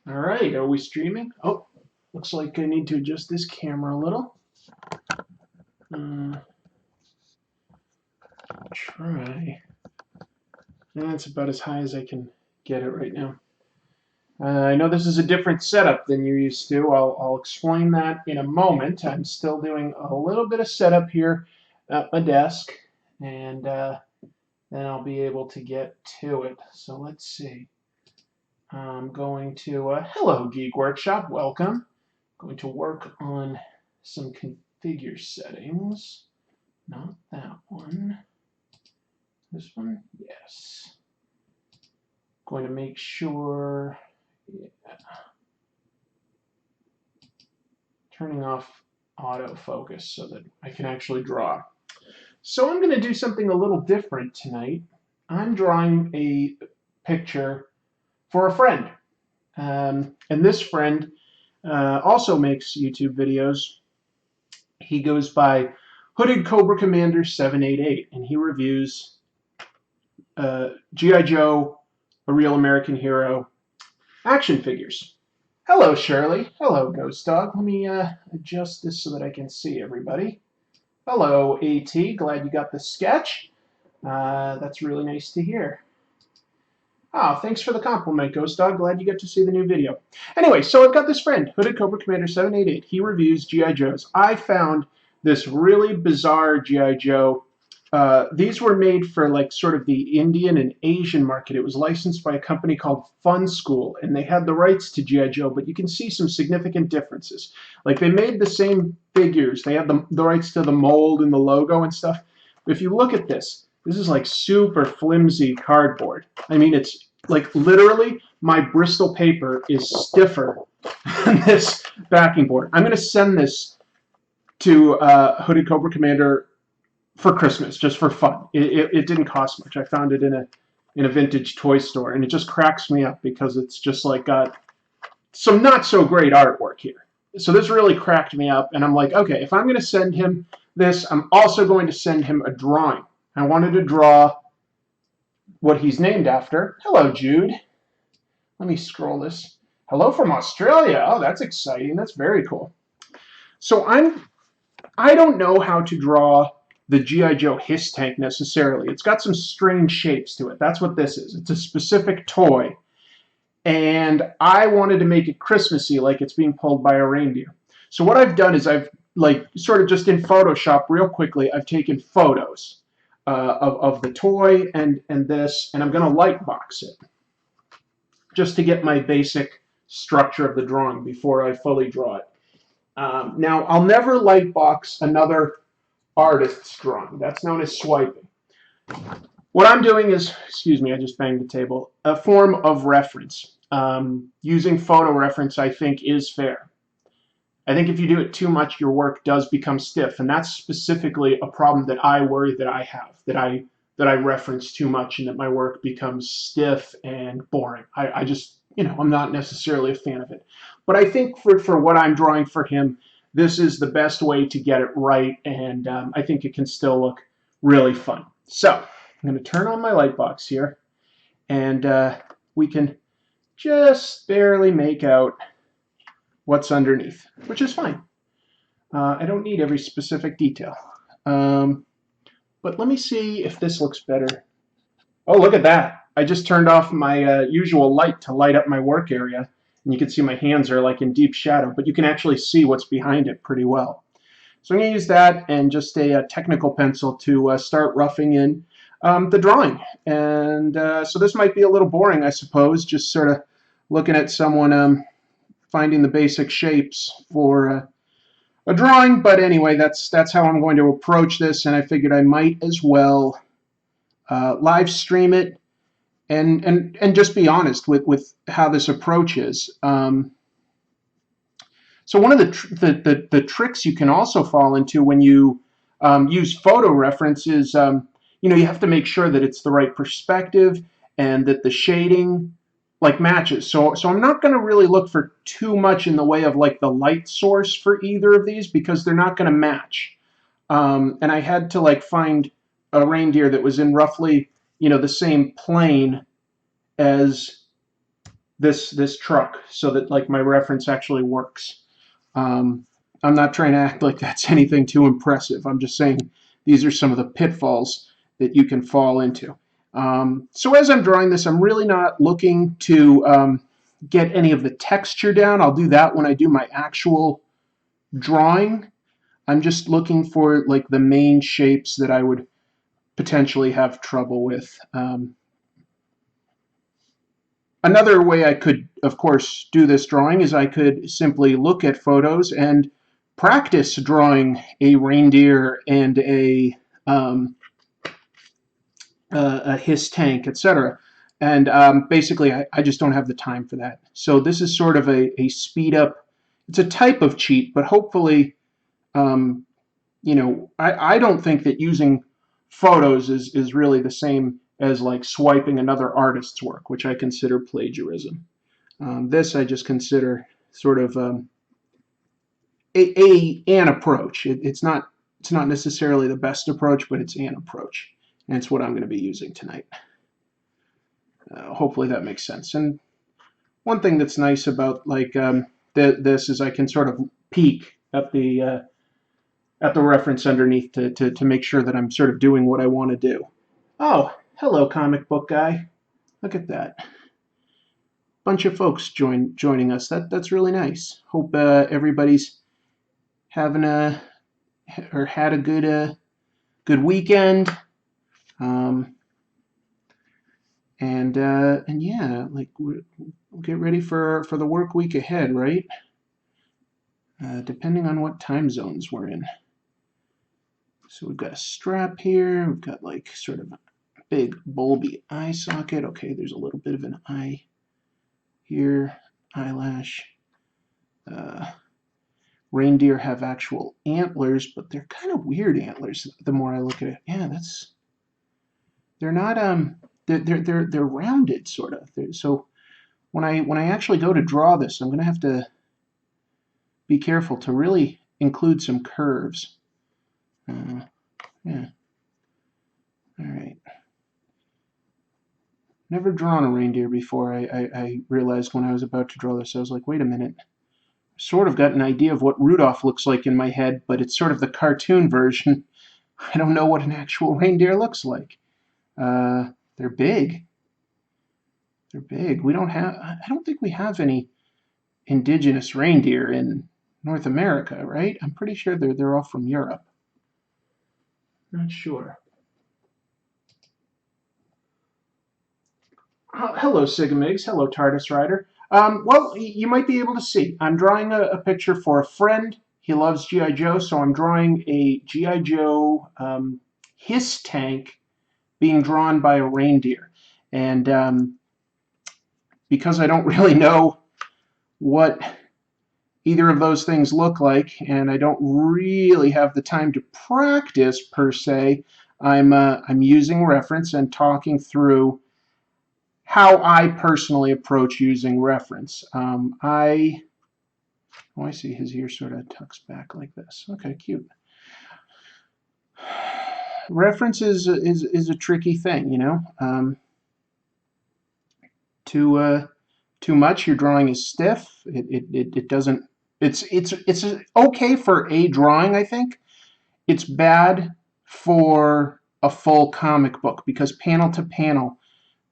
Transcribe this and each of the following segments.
All right, are we streaming? Oh, looks like I need to adjust this camera a little. Try. That's about as high as I can get it right now. I know this is a different setup than you're used to. I'll explain that in a moment. I'm still doing a little bit of setup here at my desk, and then I'll be able to get to it. So let's see. I'm going to, hello Geek Workshop, welcome. Going to work on some configure settings. Not that one. This one? Yes. Going to make sure, yeah. Turning off autofocus so that I can actually draw. So I'm going to do something a little different tonight. I'm drawing a picture for a friend. And this friend also makes YouTube videos. He goes by HoodedCobraCommander788, and he reviews G.I. Joe, A Real American Hero action figures. Hello, Shirley. Hello, Ghost Dog. Let me adjust this so that I can see everybody. Hello, AT. Glad you got the sketch. That's really nice to hear. Oh, thanks for the compliment, Ghost Dog. Glad you get to see the new video. Anyway, so I've got this friend, HoodedCobraCommander788. He reviews G.I. Joes. I found this really bizarre G.I. Joe. These were made for like sort of the Indian and Asian market. It was licensed by a company called Fun School, and they had the rights to G.I. Joe, but you can see some significant differences. Like they made the same figures. They had the rights to the mold and the logo and stuff. But if you look at this, this is like super flimsy cardboard. I mean, it's like literally my Bristol paper is stiffer than this backing board. I'm going to send this to Hooded Cobra Commander for Christmas, just for fun. It didn't cost much. I found it in a vintage toy store, and it just cracks me up because it's just like got some not so great artwork here. So this really cracked me up, and I'm like, okay, if I'm going to send him this, I'm also going to send him a drawing. I wanted to draw what he's named after. Hello, Jude. Let me scroll this. Hello from Australia. Oh, that's exciting. That's very cool. So I don't know how to draw the G.I. Joe HISS tank necessarily. It's got some strange shapes to it. That's what this is. It's a specific toy. And I wanted to make it Christmassy, like it's being pulled by a reindeer. So what I've done is I've, like, sort of just in Photoshop real quickly, I've taken photos of the toy and this, and I'm going to light box it just to get my basic structure of the drawing before I fully draw it. Now, I'll never light box another artist's drawing. That's known as swiping. What I'm doing is, excuse me, I just banged the table, a form of reference. Using photo reference, I think, is fair. I think if you do it too much, your work does become stiff, and that's specifically a problem that I worry that I have, that I reference too much and that my work becomes stiff and boring. I just, I'm not necessarily a fan of it. But I think for what I'm drawing for him, this is the best way to get it right, and I think it can still look really fun. So I'm going to turn on my light box here, and we can just barely make out what's underneath, which is fine. I don't need every specific detail. But let me see if this looks better. Oh, look at that. I just turned off my usual light to light up my work area. And you can see my hands are like in deep shadow, but you can actually see what's behind it pretty well. So I'm going to use that and just a technical pencil to start roughing in the drawing. And so this might be a little boring, I suppose, just sort of looking at someone finding the basic shapes for a drawing. But anyway, that's how I'm going to approach this, and I figured I might as well live stream it and just be honest with how this approach is. So one of the tricks you can also fall into when you use photo reference is you have to make sure that it's the right perspective and that the shading like matches. So I'm not going to really look for too much in the way of like the light source for either of these because they're not going to match. And I had to like find a reindeer that was in roughly the same plane as this truck so that like my reference actually works. I'm not trying to act like that's anything too impressive. I'm just saying these are some of the pitfalls that you can fall into. So as I'm drawing this, I'm really not looking to get any of the texture down. I'll do that when I do my actual drawing. I'm just looking for like the main shapes that I would potentially have trouble with. Another way I could, of course, do this drawing is I could simply look at photos and practice drawing a reindeer and a HISS tank, etc. And basically, I just don't have the time for that. So this is sort of a speed up. It's a type of cheat, but hopefully, you know, I don't think that using photos is really the same as like swiping another artist's work, which I consider plagiarism. This I just consider sort of an approach. It's not necessarily the best approach, but it's an approach, and it's what I'm going to be using tonight. Hopefully that makes sense. And one thing that's nice about like this is I can sort of peek at the reference underneath to make sure that I'm sort of doing what I want to do. Oh, hello, comic book guy. Look at that. Bunch of folks joining us. That's really nice. Hope everybody's having had a good weekend. And yeah, like we'll get ready for the work week ahead, right? Depending on what time zones we're in. So we've got a strap here. We've got like sort of a big bulby eye socket. Okay, there's a little bit of an eye here, eyelash. Reindeer have actual antlers, but they're kind of weird antlers. The more I look at it, yeah, they're not they're rounded sort of. So when I actually go to draw this, I'm going to have to be careful to really include some curves. Yeah. All right. Never drawn a reindeer before. I realized when I was about to draw this, I was like, wait a minute. Sort of got an idea of what Rudolph looks like in my head, but it's sort of the cartoon version. I don't know what an actual reindeer looks like. They're big. They're big. I don't think we have any indigenous reindeer in North America, right? I'm pretty sure they're all from Europe. Not sure. Hello, Sigamigs. Hello, TARDIS Rider. Well, you might be able to see. I'm drawing a picture for a friend. He loves G.I. Joe, so I'm drawing a G.I. Joe HISS tank being drawn by a reindeer. And because I don't really know what either of those things look like, and I don't really have the time to practice per se, I'm using reference and talking through how I personally approach using reference. I see his ear sort of tucks back like this. Okay, cute. Reference is a tricky thing, you know. Too much, your drawing is stiff. It doesn't. It's okay for a drawing, I think. It's bad for a full comic book because panel to panel,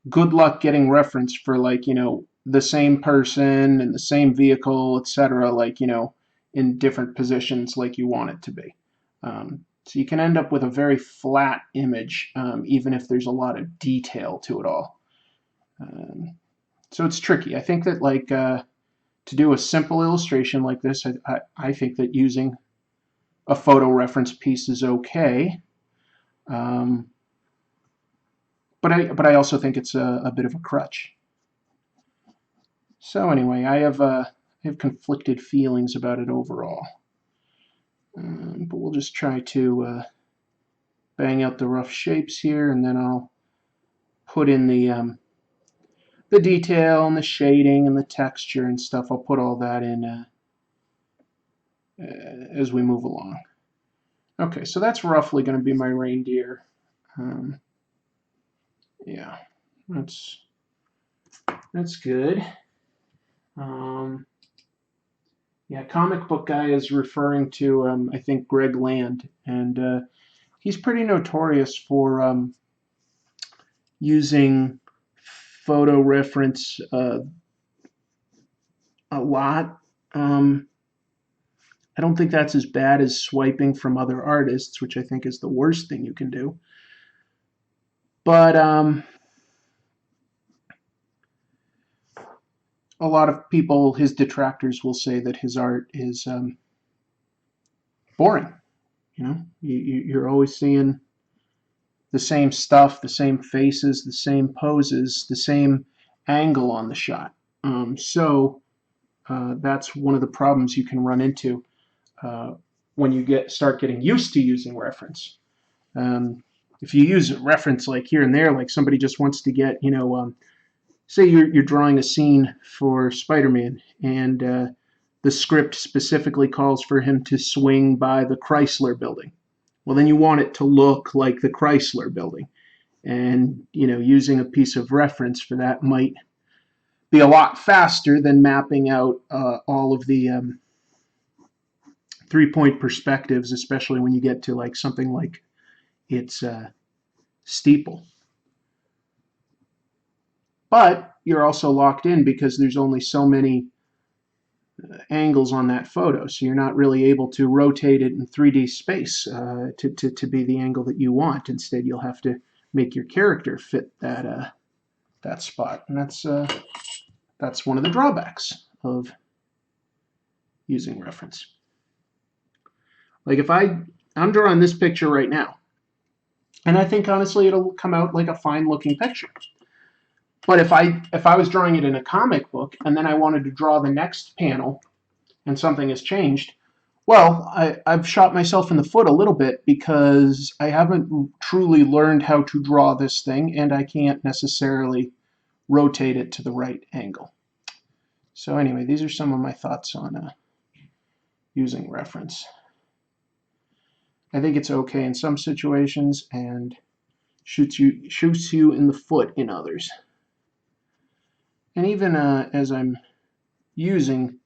good luck getting reference for like, you know, the same person and the same vehicle, etc., like, you know, in different positions like you want it to be. So you can end up with a very flat image, even if there's a lot of detail to it all. So it's tricky. I think that like to do a simple illustration like this, I think that using a photo reference piece is okay. But I also think it's a bit of a crutch. So anyway, I have conflicted feelings about it overall. But we'll just try to bang out the rough shapes here, and then I'll put in the detail and the shading and the texture and stuff. I'll put all that in as we move along. Okay, so that's roughly going to be my reindeer. Yeah, that's good. Yeah, comic book guy is referring to, I think, Greg Land, and he's pretty notorious for using photo reference a lot. I don't think that's as bad as swiping from other artists, which I think is the worst thing you can do. But a lot of people, his detractors, will say that his art is boring. You know, you're always seeing the same stuff, the same faces, the same poses, the same angle on the shot. So that's one of the problems you can run into when you start getting used to using reference. If you use a reference like here and there, like somebody just wants to get, say you're drawing a scene for Spider-Man, and the script specifically calls for him to swing by the Chrysler Building. Well, then you want it to look like the Chrysler Building, and using a piece of reference for that might be a lot faster than mapping out all of the 3-point perspectives, especially when you get to like something like its steeple. But you're also locked in because there's only so many angles on that photo, so you're not really able to rotate it in 3D space to be the angle that you want. Instead, you'll have to make your character fit that spot, and that's one of the drawbacks of using reference. Like if I'm drawing this picture right now, and I think honestly it'll come out like a fine looking picture. But if I was drawing it in a comic book and then I wanted to draw the next panel and something has changed, well, I've shot myself in the foot a little bit because I haven't truly learned how to draw this thing, and I can't necessarily rotate it to the right angle. So anyway, these are some of my thoughts on using reference. I think it's okay in some situations and shoots you in the foot in others. And even as I'm using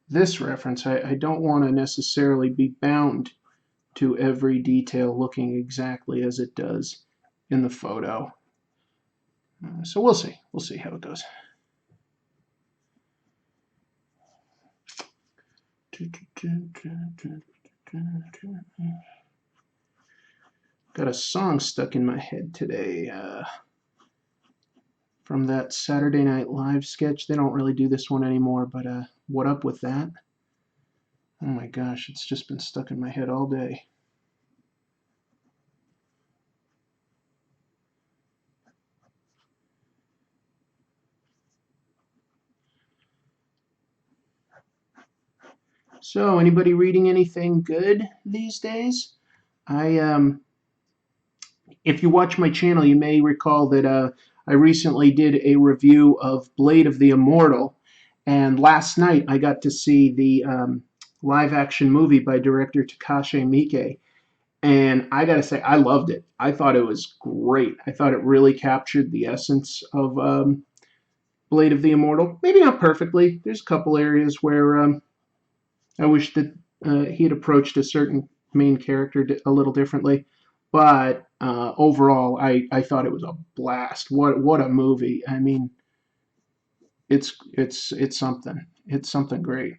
this reference, I don't want to necessarily be bound to every detail looking exactly as it does in the photo. So we'll see. We'll see how it goes. Got a song stuck in my head today from that Saturday Night Live sketch. They don't really do this one anymore, but what up with that? Oh my gosh, it's just been stuck in my head all day. So, anybody reading anything good these days? If you watch my channel, you may recall that I recently did a review of Blade of the Immortal, and last night I got to see the live-action movie by director Takashi Miike, and I gotta say, I loved it. I thought it was great. I thought it really captured the essence of Blade of the Immortal. Maybe not perfectly. There's a couple areas where I wish that he had approached a certain main character a little differently, but overall, I thought it was a blast. What a movie! I mean, it's something. It's something great.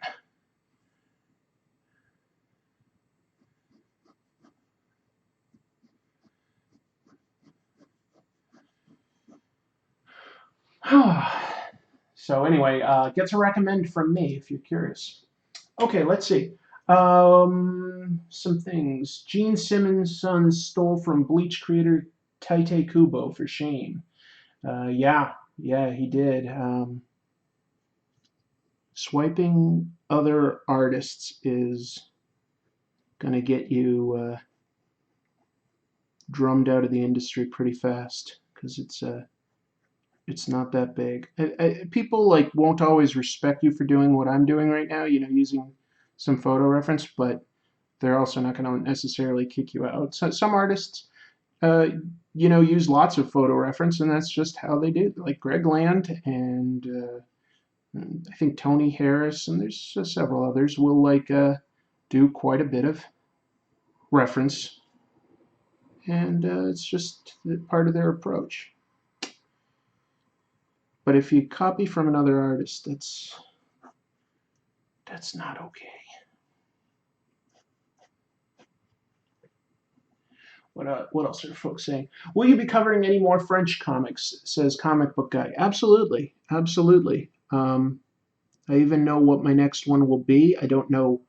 So anyway, gets a recommend from me if you're curious. Okay, let's see. Some things. Gene Simmons' son stole from Bleach creator Tite Kubo for shame. Yeah, he did. Swiping other artists is gonna get you drummed out of the industry pretty fast because it's not that big. People like won't always respect you for doing what I'm doing right now, using some photo reference, but they're also not going to necessarily kick you out. So some artists, use lots of photo reference, and that's just how they do. Like Greg Land and And I think Tony Harris and there's several others will like do quite a bit of reference, and it's just part of their approach. But if you copy from another artist, that's not okay. What else are folks saying? Will you be covering any more French comics? Says Comic Book Guy. Absolutely, absolutely. I even know what my next one will be. I don't know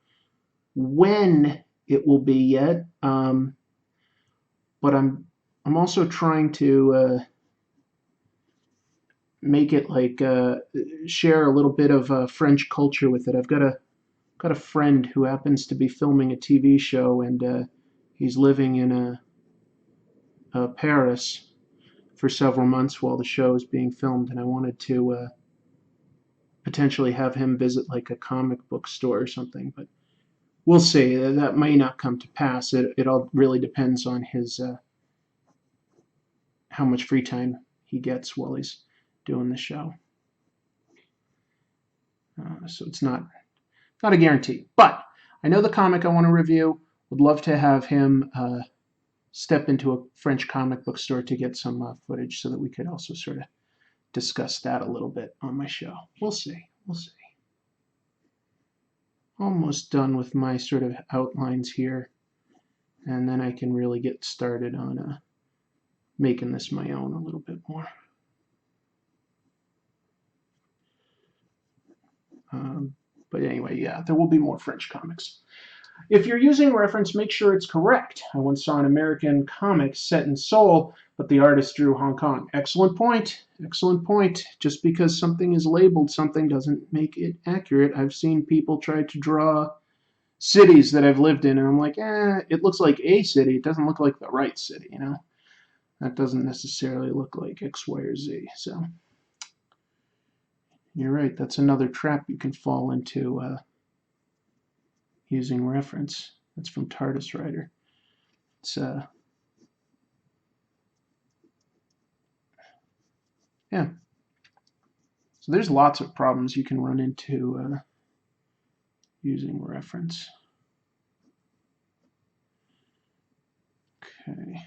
when it will be yet, but I'm also trying to make it like share a little bit of French culture with it. I've got a friend who happens to be filming a TV show, and he's living in Paris for several months while the show is being filmed, and I wanted to potentially have him visit like a comic book store or something, but we'll see. That may not come to pass. It all really depends on his how much free time he gets while he's doing the show. So it's not a guarantee. But I know the comic I want to review. Would love to have him step into a French comic book store to get some footage so that we could also sort of discuss that a little bit on my show. We'll see. We'll see. Almost done with my sort of outlines here, and then I can really get started on making this my own a little bit more. But anyway, yeah, there will be more French comics. If you're using reference, make sure it's correct. I once saw an American comic set in Seoul, but the artist drew Hong Kong. Excellent point. Excellent point. Just because something is labeled something doesn't make it accurate. I've seen people try to draw cities that I've lived in, and I'm like, it looks like a city. It doesn't look like the right city, you know? That doesn't necessarily look like X, Y, or Z. So you're right. That's another trap you can fall into using reference. That's from TARDIS Writer. It's yeah. So there's lots of problems you can run into using reference. Okay.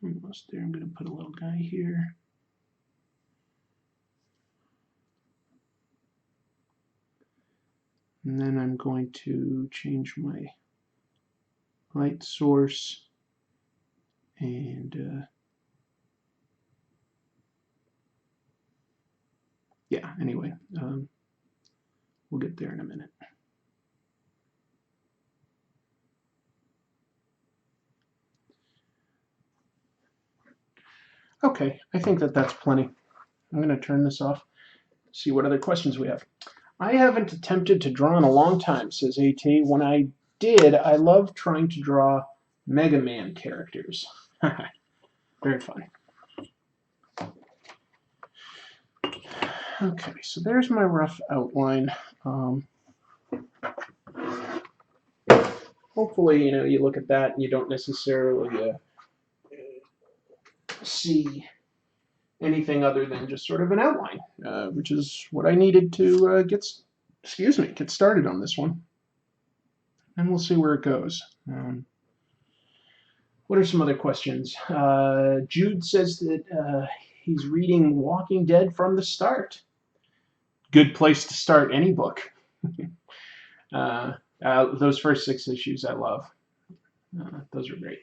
Almost there. I'm going to put a little guy here. And then I'm going to change my light source and yeah, anyway, we'll get there in a minute. Okay, I think that's plenty. I'm going to turn this off, see what other questions we have. I haven't attempted to draw in a long time, says AT. When I did, I loved trying to draw Mega Man characters. Very fun. Okay, so there's my rough outline. Hopefully, you look at that and you don't necessarily see anything other than just sort of an outline, which is what I needed to get started on this one. And we'll see where it goes. What are some other questions? Jude says that he's reading Walking Dead from the start. Good place to start any book. Those first 6 issues I love. Those are great.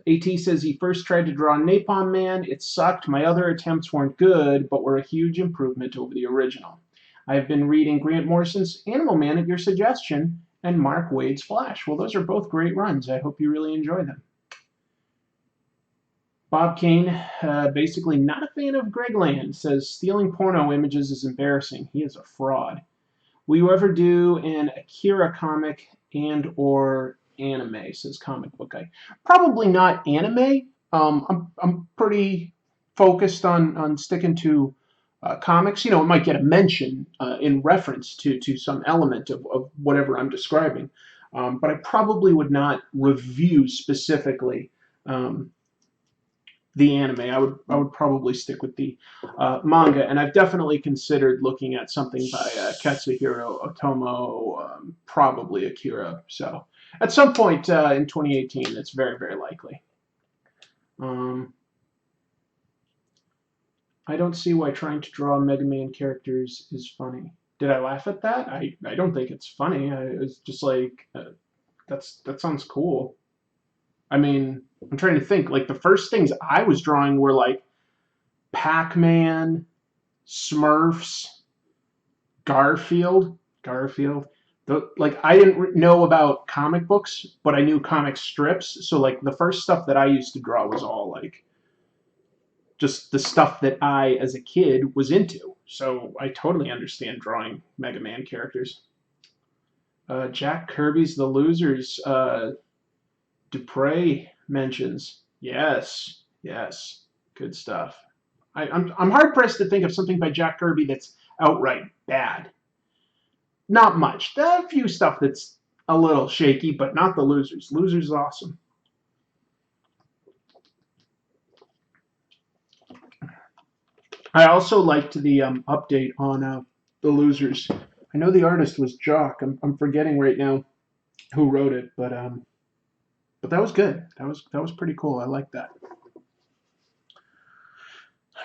AT says he first tried to draw Napalm Man. It sucked. My other attempts weren't good, but were a huge improvement over the original. I've been reading Grant Morrison's Animal Man at your suggestion and Mark Waid's Flash. Well, those are both great runs. I hope you really enjoy them. Bob Kane, basically not a fan of Greg Land, says stealing porno images is embarrassing. He is a fraud. Will you ever do an Akira comic and or anime, says Comic Book Guy. Probably not anime. I'm pretty focused on sticking to comics. It might get a mention in reference to some element of whatever I'm describing, but I probably would not review specifically the anime. I would probably stick with the manga, and I've definitely considered looking at something by Katsuhiro Otomo, probably Akira. So at some point in 2018, it's very, very likely. I don't see why trying to draw Mega Man characters is funny. Did I laugh at that? I don't think it's funny. It's just like that sounds cool. I mean, I'm trying to think. Like the first things I was drawing were like Pac-Man, Smurfs, Garfield. Like I didn't know about comic books, but I knew comic strips. So like the first stuff that I used to draw was all like just the stuff that I, as a kid, was into. So I totally understand drawing Mega Man characters. Jack Kirby's The Losers. Dupre mentions. Yes, yes, good stuff. I'm hard pressed to think of something by Jack Kirby that's outright bad. Not much. A few stuff that's a little shaky, but not The Losers. Losers is awesome. I also liked the update on The Losers. I know the artist was Jock. I'm forgetting right now who wrote it, but that was good. That was pretty cool. I like that.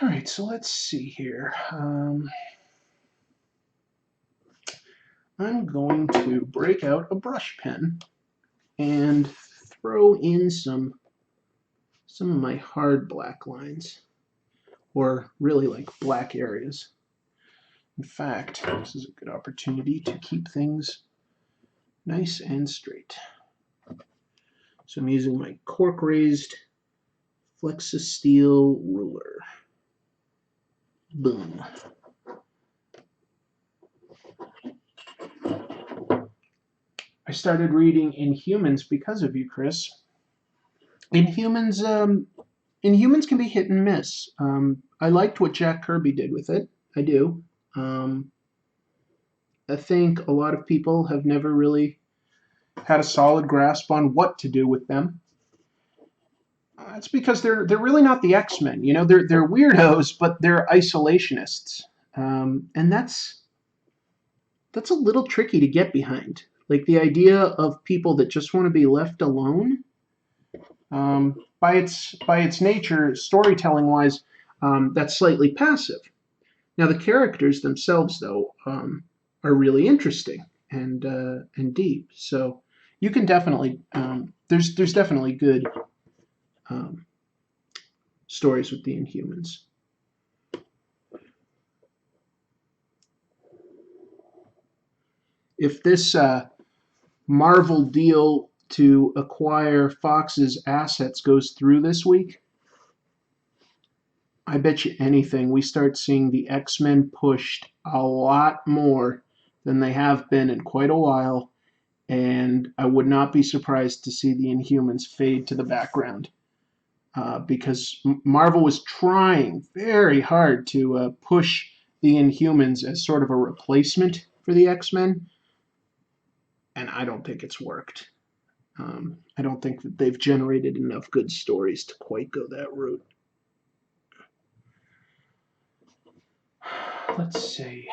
All right, so let's see here. I'm going to break out a brush pen and throw in some of my hard black lines, or really like black areas. In fact, this is a good opportunity to keep things nice and straight. So I'm using my cork raised Flexisteel ruler. Boom. I started reading Inhumans because of you, Chris. Inhumans can be hit and miss. I liked what Jack Kirby did with it. I do. I think a lot of people have never really had a solid grasp on what to do with them. It's because they're really not the X-Men. You know, they're weirdos, but they're isolationists, and that's a little tricky to get behind. Like the idea of people that just want to be left alone. By its nature, storytelling wise, that's slightly passive. Now the characters themselves, though, are really interesting and deep. So you can definitely there's definitely good stories with the Inhumans. If this Marvel deal to acquire Fox's assets goes through this week, I bet you anything we start seeing the X-Men pushed a lot more than they have been in quite a while, and I would not be surprised to see the Inhumans fade to the background. Because Marvel was trying very hard to push the Inhumans as sort of a replacement for the X-Men, and I don't think it's worked. I don't think that they've generated enough good stories to quite go that route. Let's see.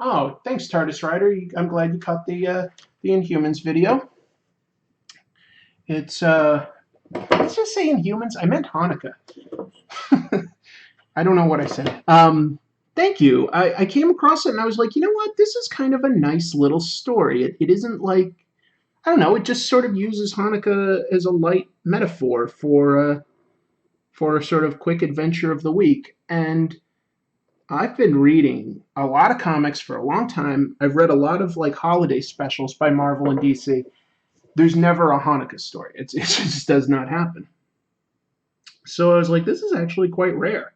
Oh, thanks, TARDIS Rider. I'm glad you caught the Inhumans video. It's let's just say Inhumans. I meant Hanukkah. I don't know what I said. Thank you. I came across it and I was like, you know what? This is kind of a nice little story. It isn't like, I don't know. It just sort of uses Hanukkah as a light metaphor for a sort of quick adventure of the week. And I've been reading a lot of comics for a long time. I've read a lot of like holiday specials by Marvel and DC. There's never a Hanukkah story. It just does not happen. So I was like, this is actually quite rare.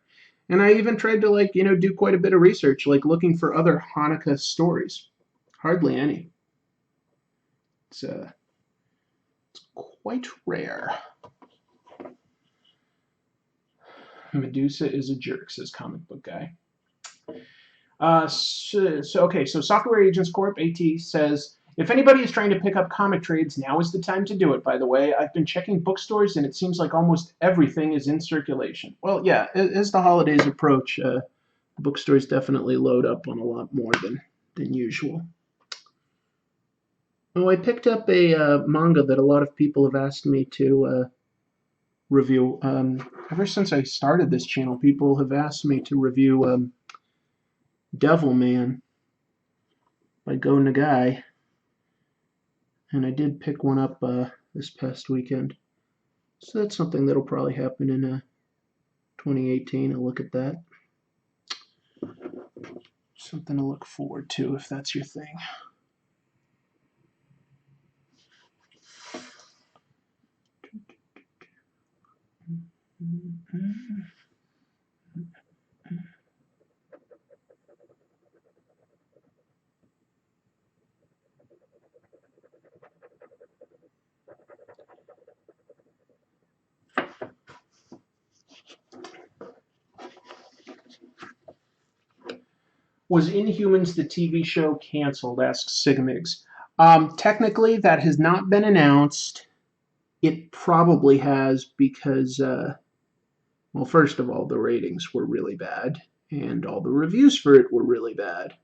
And I even tried to do quite a bit of research, like looking for other Hanukkah stories. Hardly any. It's quite rare. Medusa is a jerk, says Comic Book Guy. So Software Agents Corp, AT, says, If anybody is trying to pick up comic trades, now is the time to do it, by the way. I've been checking bookstores, and it seems like almost everything is in circulation. Well, yeah, as the holidays approach, bookstores definitely load up on a lot more than usual. Oh, I picked up a manga that a lot of people have asked me to review. Ever since I started this channel, people have asked me to review Devilman by Go Nagai. And I did pick one up this past weekend. So that's something that'll probably happen in 2018. I'll look at that. Something to look forward to if that's your thing. Was Inhumans the TV show canceled? Asks Sigamigs. Technically, that has not been announced. It probably has because, well, first of all, the ratings were really bad, and all the reviews for it were really bad.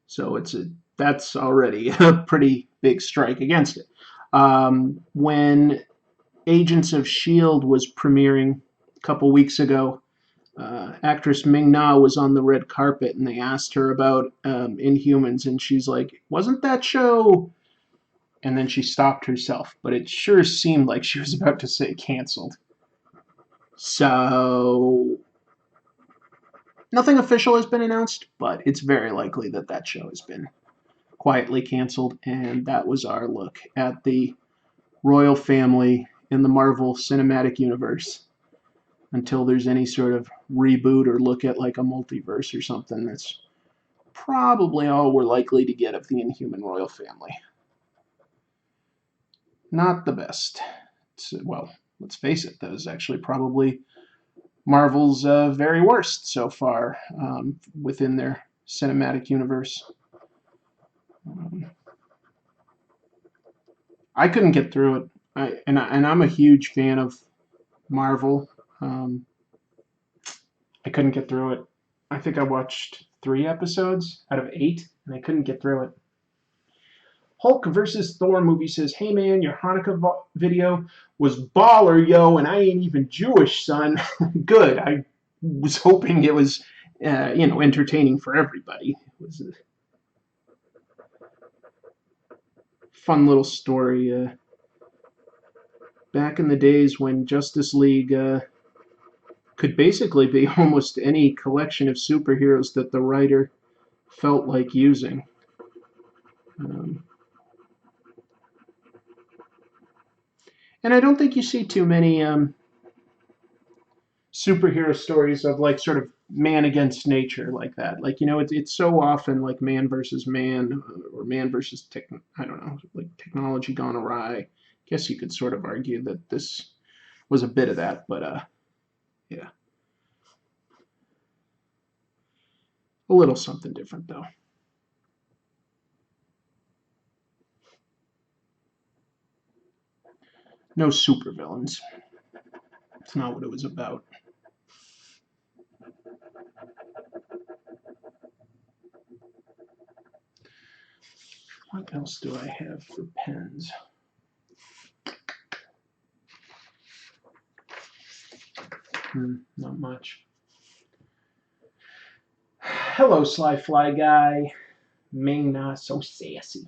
So that's already a pretty big strike against it. When Agents of S.H.I.E.L.D. was premiering a couple weeks ago, actress Ming-Na was on the red carpet, and they asked her about Inhumans, and she's like, wasn't that show? And then she stopped herself, but it sure seemed like she was about to say canceled. So, nothing official has been announced, but it's very likely that that show has been quietly canceled, and that was our look at the royal family in the Marvel Cinematic Universe. Until there's any sort of reboot or look at like a multiverse or something, that's probably all we're likely to get of the Inhuman royal family. Not the best. Well, let's face it, that is actually probably Marvel's very worst so far within their cinematic universe. I couldn't get through it. I'm a huge fan of Marvel. I couldn't get through it. I think I watched 3 episodes out of 8, and I couldn't get through it. Hulk versus Thor movie says, hey man, your Hanukkah video was baller, yo, and I ain't even Jewish, son. Good. I was hoping it was, entertaining for everybody. It was a fun little story. Back in the days when Justice League could basically be almost any collection of superheroes that the writer felt like using. And I don't think you see too many superhero stories of like sort of man against nature like that. Like, it's so often like man versus man or man versus like technology gone awry. I guess you could sort of argue that this was a bit of that, but yeah. A little something different though. No supervillains. It's not what it was about. What else do I have for pens? Not much. Hello, Sly Fly Guy. Ming-Na, so sassy.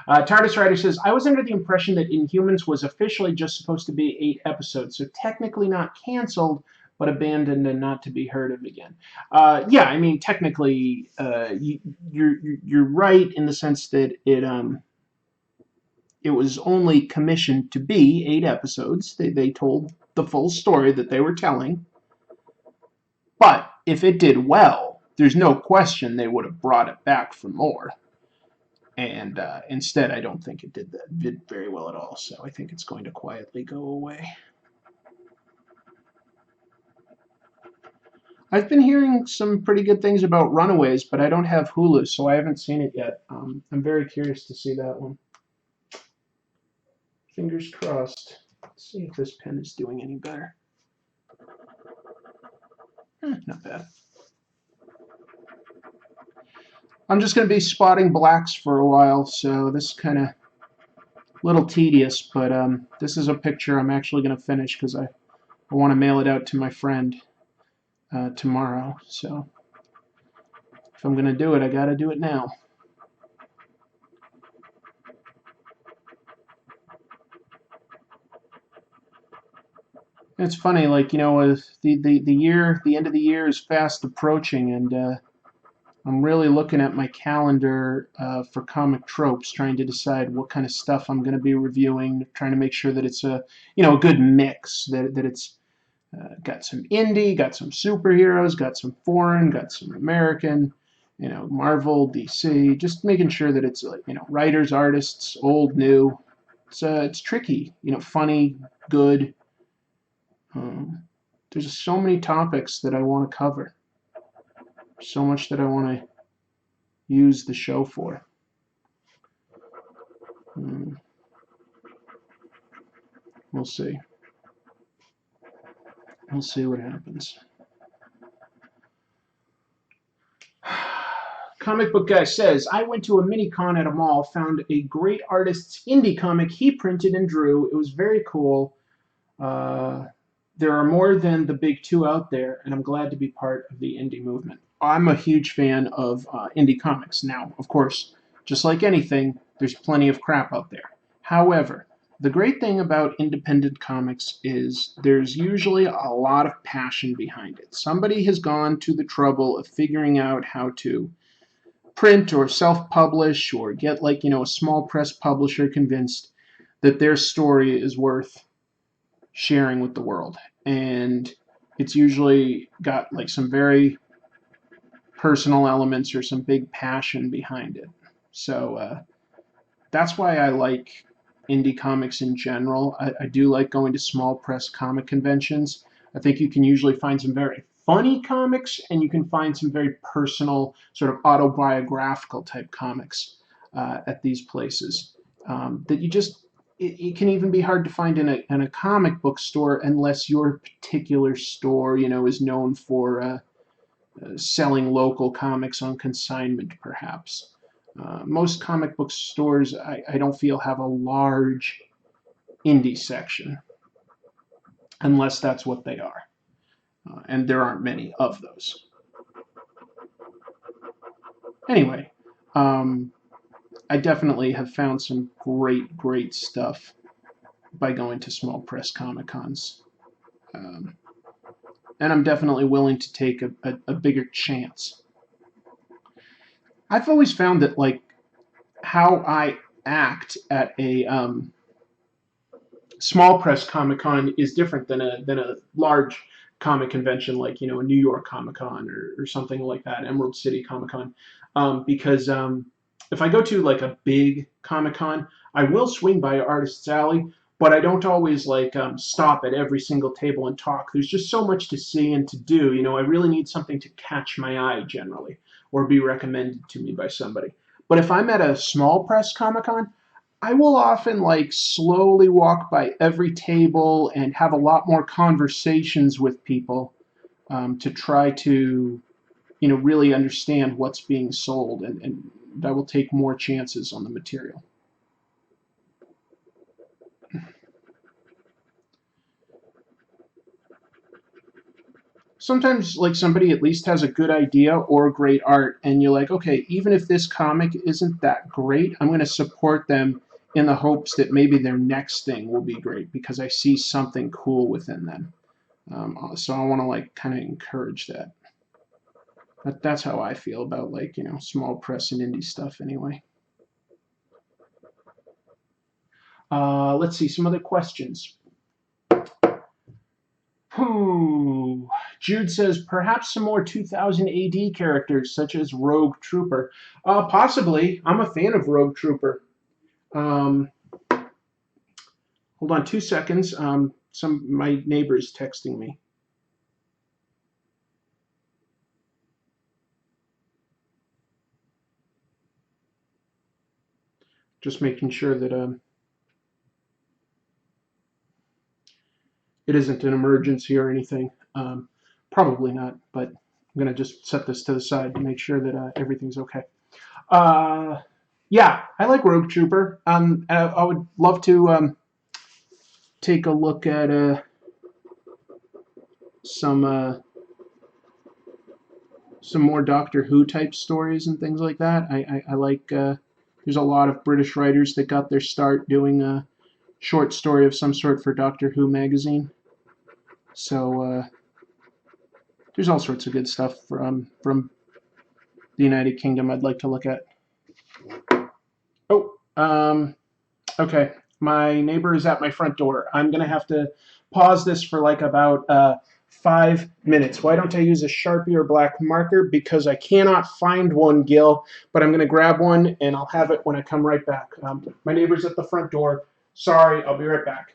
TARDIS Rider says, I was under the impression that Inhumans was officially just supposed to be 8 episodes, so technically not canceled, but abandoned and not to be heard of again. Yeah, I mean, technically, you're right in the sense that it was only commissioned to be 8 episodes. They told the full story that they were telling. But if it did well, there's no question they would have brought it back for more. And instead, I don't think it did very well at all. So I think it's going to quietly go away. I've been hearing some pretty good things about Runaways, but I don't have Hulu, so I haven't seen it yet. I'm very curious to see that one. Fingers crossed. Let's see if this pen is doing any better. Not bad. I'm just going to be spotting blacks for a while, so this is kind of a little tedious, but this is a picture I'm actually going to finish because I want to mail it out to my friend tomorrow. So if I'm going to do it, I got to do it now. It's funny, like, you know, the end of the year is fast approaching, and I'm really looking at my calendar for comic tropes, trying to decide what kind of stuff I'm going to be reviewing, trying to make sure that it's a good mix, that it's got some indie, got some superheroes, got some foreign, got some American, Marvel, DC, just making sure that it's writers, artists, old, new. It's tricky, funny, good. There's just so many topics that I want to cover. So much that I want to use the show for. We'll see. We'll see what happens. Comic Book Guy says, I went to a mini-con at a mall, found a great artist's indie comic he printed and drew. It was very cool. There are more than the big two out there, and I'm glad to be part of the indie movement. I'm a huge fan of indie comics. Now, of course, just like anything, there's plenty of crap out there. However, the great thing about independent comics is there's usually a lot of passion behind it. Somebody has gone to the trouble of figuring out how to print or self-publish or get a small press publisher convinced that their story is worth sharing with the world. And it's usually got some very personal elements or some big passion behind it. So that's why I like indie comics in general. I do like going to small press comic conventions. I think you can usually find some very funny comics, and you can find some very personal, sort of autobiographical type comics at these places that you just it can even be hard to find in a comic book store unless your particular store, is known for selling local comics on consignment, perhaps. Most comic book stores, I don't feel, have a large indie section, unless that's what they are. And there aren't many of those. Anyway, I definitely have found some great stuff by going to small press Comic Cons. And I'm definitely willing to take a bigger chance. I've always found that, how I act at a small press Comic Con is different than a large comic convention like a New York Comic Con or something like that, Emerald City Comic Con, because if I go to a big Comic Con, I will swing by Artist's Alley, but I don't always stop at every single table and talk. There's just so much to see and to do. I really need something to catch my eye generally, or be recommended to me by somebody. But if I'm at a small press Comic Con, I will often slowly walk by every table and have a lot more conversations with people to try to really understand what's being sold, and I will take more chances on the material. Sometimes somebody at least has a good idea or great art, and you're like, okay, even if this comic isn't that great, I'm going to support them in the hopes that maybe their next thing will be great because I see something cool within them. So I want to kind of encourage that. But that's how I feel about small press and indie stuff anyway. Let's see some other questions. Jude says, perhaps some more 2000 AD characters, such as Rogue Trooper. Possibly. I'm a fan of Rogue Trooper. Hold on 2 seconds. My neighbor's texting me. Just making sure that it isn't an emergency or anything. Probably not, but I'm going to just set this to the side to make sure that everything's okay. Yeah, I like Rogue Trooper. I would love to take a look at some more Doctor Who type stories and things like that. I like. There's a lot of British writers that got their start doing a short story of some sort for Doctor Who magazine. So there's all sorts of good stuff from the United Kingdom I'd like to look at. Oh, okay. My neighbor is at my front door. I'm going to have to pause this for like about 5 minutes. Why don't I use a Sharpie or black marker? Because I cannot find one, Gil, but I'm going to grab one and I'll have it when I come right back. My neighbor's at the front door. Sorry, I'll be right back.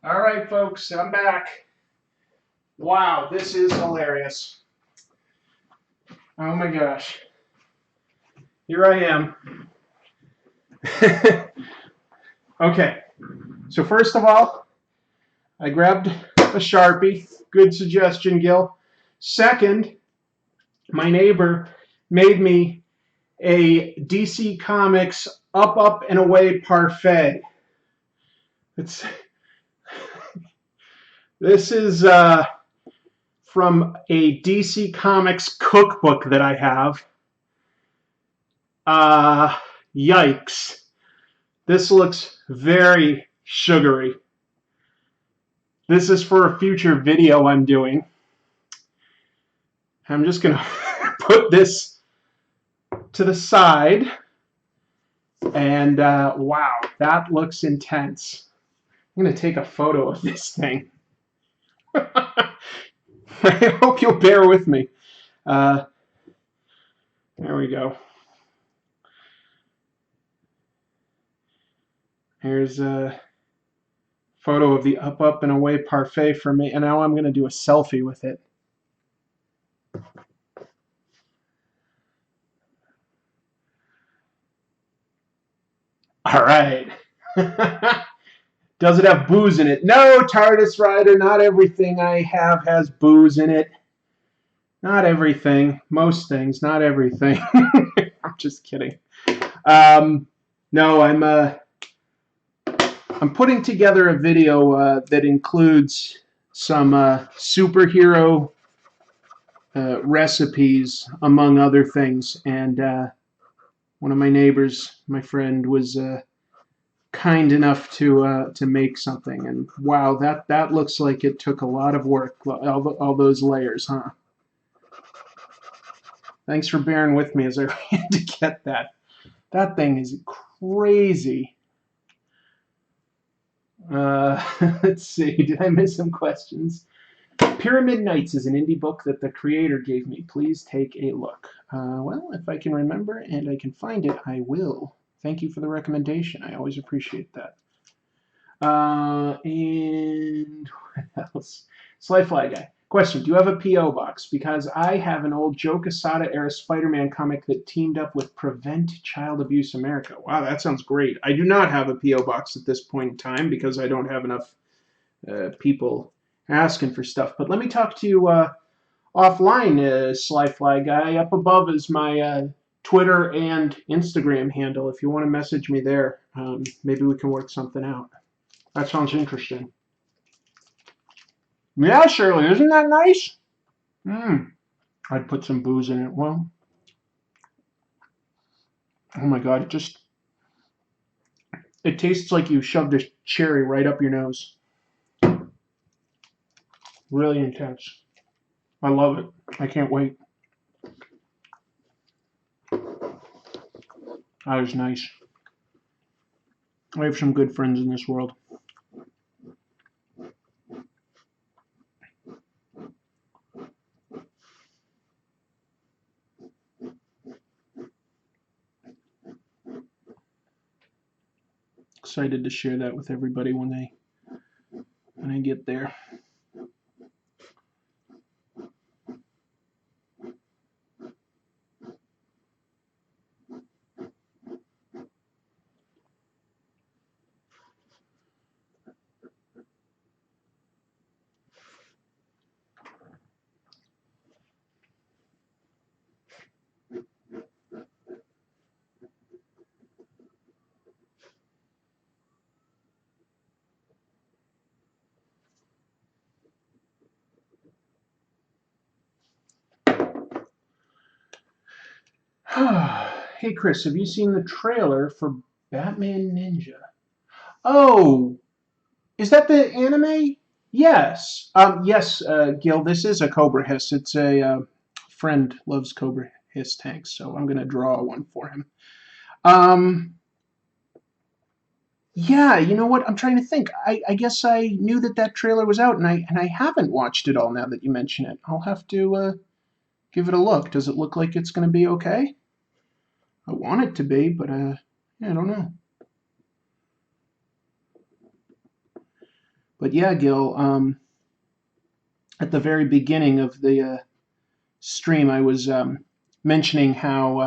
All right, folks, I'm back. Wow, this is hilarious. Oh my gosh. Here I am. Okay, so first of all, I grabbed a Sharpie. Good suggestion, Gil. Second, my neighbor made me a DC Comics up, and away parfait. This is from a DC Comics cookbook that I have. Yikes. This looks very sugary. This is for a future video I'm doing. I'm just going to put this to the side. And wow, that looks intense. I'm going to take a photo of this thing. I hope you'll bear with me. There we go. Here's a photo of the up, and away parfait for me. And now I'm going to do a selfie with it. All right. Does it have booze in it? No, TARDIS Rider, not everything I have has booze in it. Not everything. Most things, not everything. I'm just kidding. No, I'm putting together a video that includes some superhero recipes, among other things. And one of my neighbors, my friend, was kind enough to make something. And wow, that looks like it took a lot of work, all those layers, huh? Thanks for bearing with me as I ran to get that. That thing is crazy. Let's see, did I miss some questions? Pyramid Knights is an indie book that the creator gave me. Please take a look. Well, if I can remember and I can find it, I will. Thank you for the recommendation. I always appreciate that. And what else? Slyfly Guy. Question, do you have a P.O. box? Because I have an old Joe Quesada era Spider-Man comic that teamed up with Prevent Child Abuse America. Wow, that sounds great. I do not have a P.O. box at this point in time because I don't have enough people asking for stuff. But let me talk to you offline, Sly Fly Guy. Up above is my Twitter and Instagram handle. If you want to message me there, maybe we can work something out. That sounds interesting. Yeah, Shirley, isn't that nice? I'd put some booze in it. Well, oh my God, it tastes like you shoved a cherry right up your nose. Really intense. I love it. I can't wait. That was nice. I have some good friends in this world. Excited to share that with everybody when I get there. Hey Chris, have you seen the trailer for Batman Ninja? Oh, is that the anime? Yes. Yes, Gil, this is a Cobra Hiss. It's a friend loves Cobra Hiss tanks, so I'm gonna draw one for him. Yeah, you know what? I'm trying to think. I guess I knew that trailer was out, and I haven't watched it all now that you mention it. I'll have to give it a look. Does it look like it's gonna be okay? I want it to be, but yeah, I don't know. But yeah, Gil, at the very beginning of the stream, I was mentioning how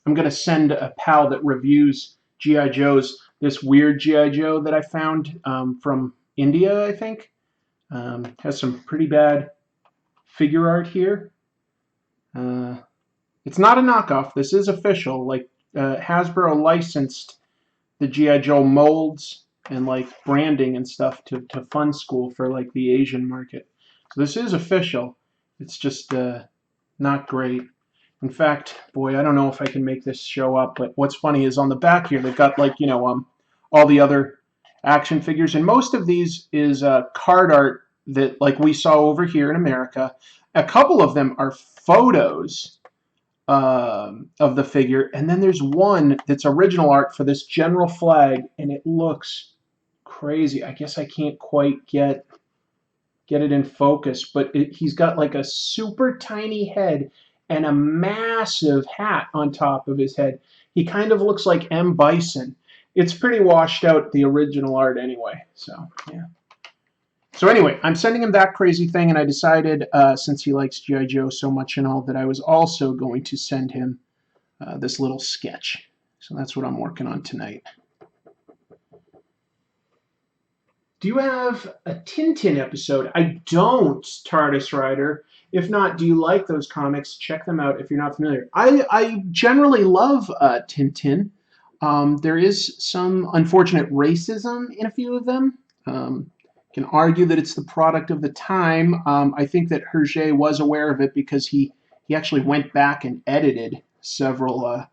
I'm going to send a pal that reviews G.I. Joes this weird G.I. Joe that I found from India, I think. Has some pretty bad figure art here. It's not a knockoff. This is official. Like Hasbro licensed the G.I. Joe molds and like branding and stuff to Fun School for like the Asian market. So this is official. It's just not great. In fact, boy, I don't know if I can make this show up, but what's funny is on the back here, they've got like, all the other action figures, and most of these is card art that like we saw over here in America. A couple of them are photos of the figure, and then there's one that's original art for this general flag, and it looks crazy. I guess I can't quite get it in focus, but he's got like a super tiny head and a massive hat on top of his head. He kind of looks like M. Bison. It's pretty washed out, the original art anyway. So, yeah. So anyway, I'm sending him that crazy thing, and I decided, since he likes G.I. Joe so much and all, that I was also going to send him this little sketch. So that's what I'm working on tonight. Do you have a Tintin episode? I don't, TARDIS Rider. If not, do you like those comics? Check them out if you're not familiar. I generally love Tintin. There is some unfortunate racism in a few of them. Can argue that it's the product of the time. I think that Hergé was aware of it because he actually went back and edited several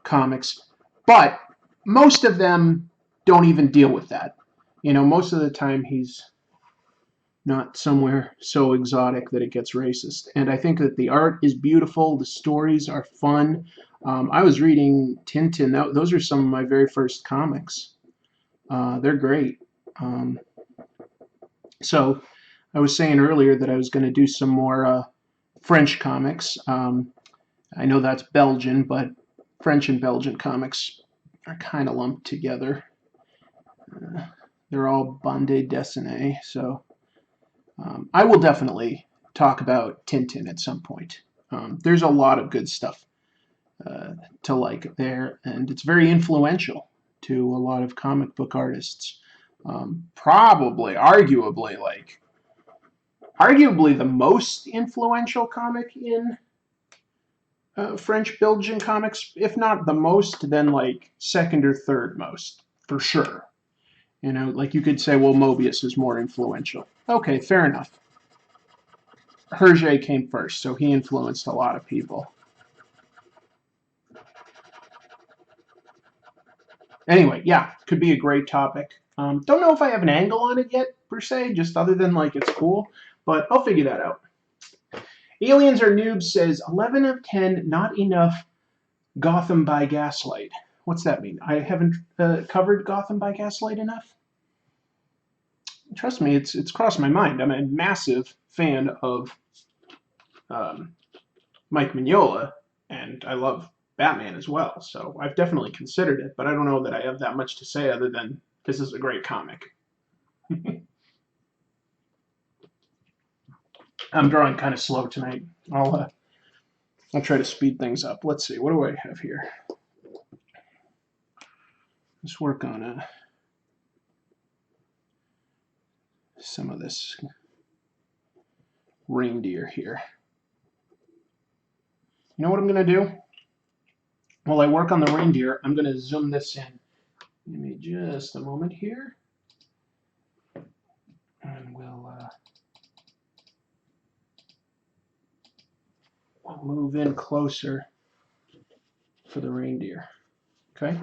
comics. But most of them don't even deal with that. Most of the time he's not somewhere so exotic that it gets racist. And I think that the art is beautiful. The stories are fun. I was reading Tintin. Those are some of my very first comics. They're great. So I was saying earlier that I was going to do some more French comics. I know that's Belgian, but French and Belgian comics are kind of lumped together. They're all bande dessinée, so I will definitely talk about Tintin at some point. There's a lot of good stuff to like there, and it's very influential to a lot of comic book artists. Probably, arguably, like, arguably the most influential comic in French Belgian comics. If not the most, then like second or third most, for sure. You know, like you could say, well, Mobius is more influential. Okay, fair enough. Hergé came first, so he influenced a lot of people. Anyway, yeah, could be a great topic. Don't know if I have an angle on it yet, per se, just other than like it's cool, but I'll figure that out. Aliens Are Noobs says 11 of 10, not enough Gotham by Gaslight. What's that mean? I haven't covered Gotham by Gaslight enough? Trust me, it's crossed my mind. I'm a massive fan of Mike Mignola, and I love Batman as well, so I've definitely considered it, but I don't know that I have that much to say other than this is a great comic. I'm drawing kind of slow tonight. I'll try to speed things up. Let's see, what do I have here? Let's work on some of this reindeer here. You know what I'm going to do? While I work on the reindeer, I'm going to zoom this in. Give me just a moment here. And we'll move in closer for the reindeer. Okay?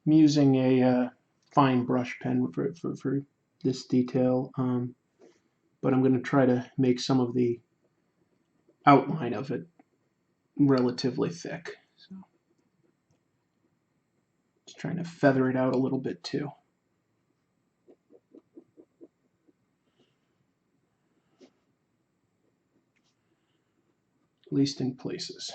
I'm using a fine brush pen for this detail, but I'm going to try to make some of the outline of it relatively thick. So just trying to feather it out a little bit too. At least in places.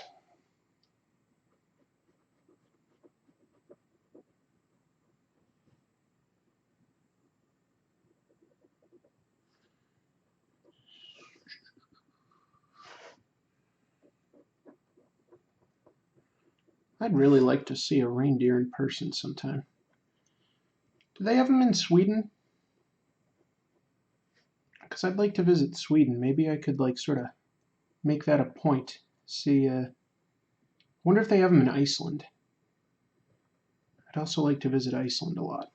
I'd really like to see a reindeer in person sometime. Do they have them in Sweden? Because I'd like to visit Sweden. Maybe I could like sort of make that a point. See, wonder if they have them in Iceland. I'd also like to visit Iceland a lot.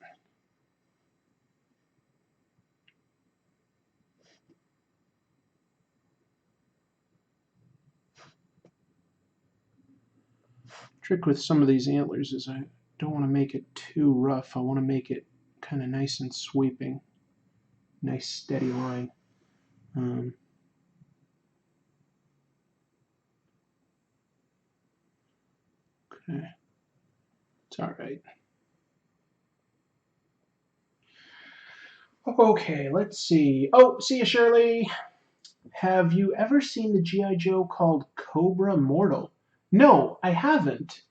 Trick with some of these antlers is I don't want to make it too rough. I want to make it kind of nice and sweeping. Nice steady line. Okay. It's all right. Okay, let's see. Oh, see you, Shirley. Have you ever seen the G.I. Joe called Cobra Mortal? No, I haven't.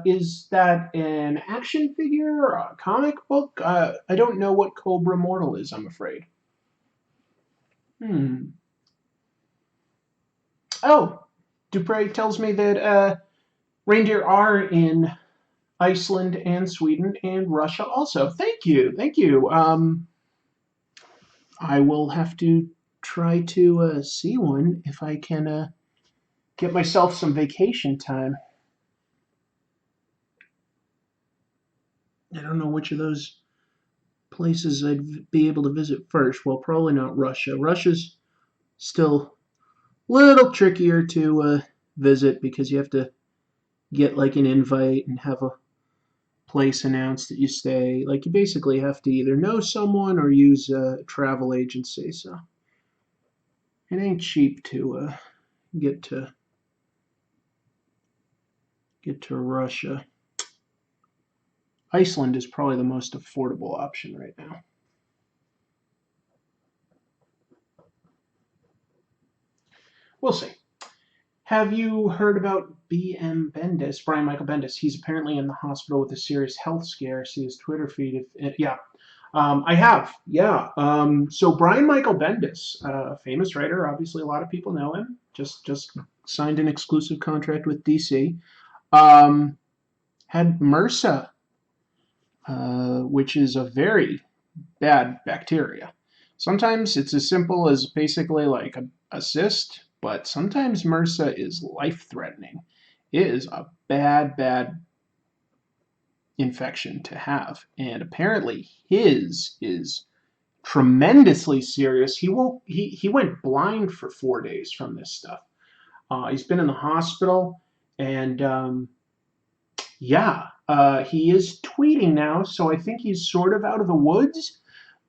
Is that an action figure or a comic book? I don't know what Cobra Mortal is, I'm afraid. Oh, Dupre tells me that reindeer are in Iceland and Sweden and Russia also. Thank you, thank you. I will have to try to see one if I can get myself some vacation time. I don't know which of those places I'd be able to visit first. Well, probably not Russia. Russia's still a little trickier to visit because you have to get like an invite and have a place announced that you stay. Like you basically have to either know someone or use a travel agency. So it ain't cheap to get to Russia. Iceland is probably the most affordable option right now. We'll see. Have you heard about B.M. Bendis, Brian Michael Bendis? He's apparently in the hospital with a serious health scare. See his Twitter feed. I have. Yeah. So Brian Michael Bendis, famous writer. Obviously, a lot of people know him. Just signed an exclusive contract with DC. Had MRSA. which is a very bad bacteria. Sometimes it's as simple as basically like a cyst, but sometimes MRSA is life-threatening. It is a bad, bad infection to have, and apparently his is tremendously serious. He went blind for 4 days from this stuff. He's been in the hospital, and yeah, he is tweeting now, so I think he's sort of out of the woods.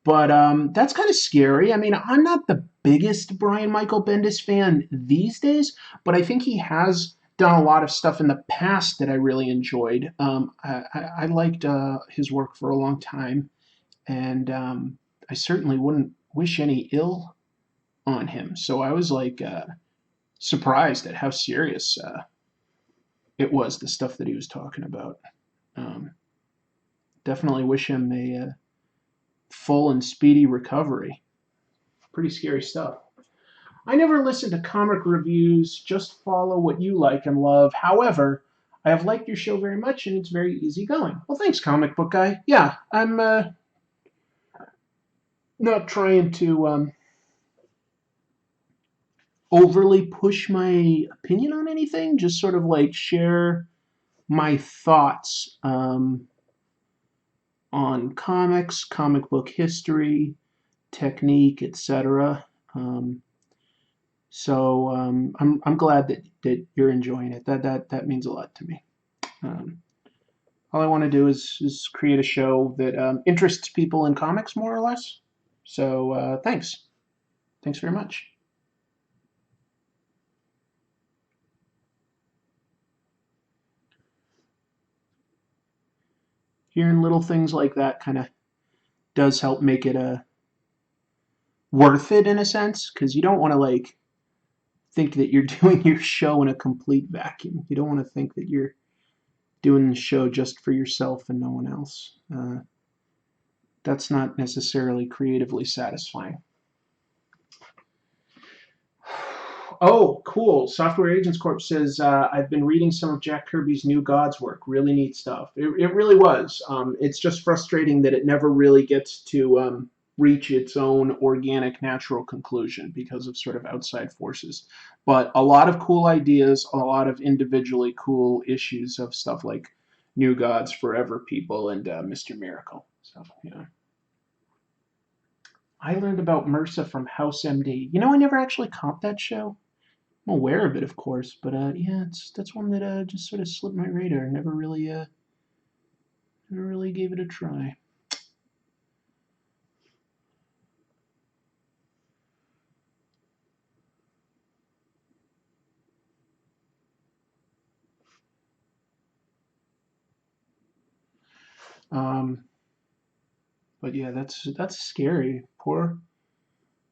But that's kind of scary. I mean, I'm not the biggest Brian Michael Bendis fan these days, but I think he has done a lot of stuff in the past that I really enjoyed. I liked his work for a long time, and I certainly wouldn't wish any ill on him. So I was like surprised at how serious it was, the stuff that he was talking about. Um, Definitely wish him a full and speedy recovery. Pretty scary stuff. I never listen to comic reviews, just follow what you like and love. However, I have liked your show very much and it's very easygoing. Well, thanks, comic book guy. Yeah, I'm not trying to overly push my opinion on anything, just sort of like share my thoughts on comics, comic book history, technique, etc. I'm glad that you're enjoying it. That means a lot to me. All I want to do is create a show that interests people in comics more or less. So thanks very much. Hearing little things like that kind of does help make it worth it in a sense, because you don't want to like think that you're doing your show in a complete vacuum. You don't want to think that you're doing the show just for yourself and no one else. That's not necessarily creatively satisfying. Oh, cool. Software Agents Corp says, I've been reading some of Jack Kirby's New Gods work. Really neat stuff. It really was. It's just frustrating that it never really gets to reach its own organic, natural conclusion because of sort of outside forces. But a lot of cool ideas, a lot of individually cool issues of stuff like New Gods, Forever People, and Mr. Miracle. So, yeah. I learned about MRSA from House MD. You know, I never actually comped that show. I'm aware of it, of course, but yeah, that's one that just sort of slipped my radar. Never really gave it a try. But yeah, that's scary. Poor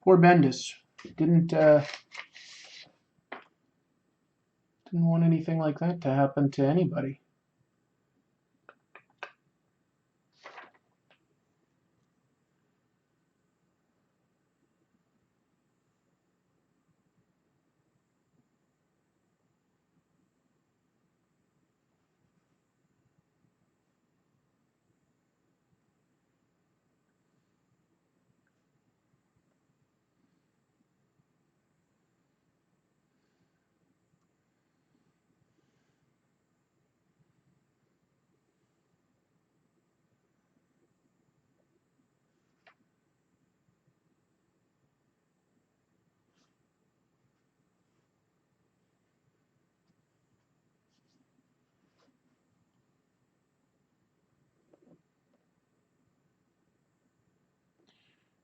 Bendis. Didn't want anything like that to happen to anybody.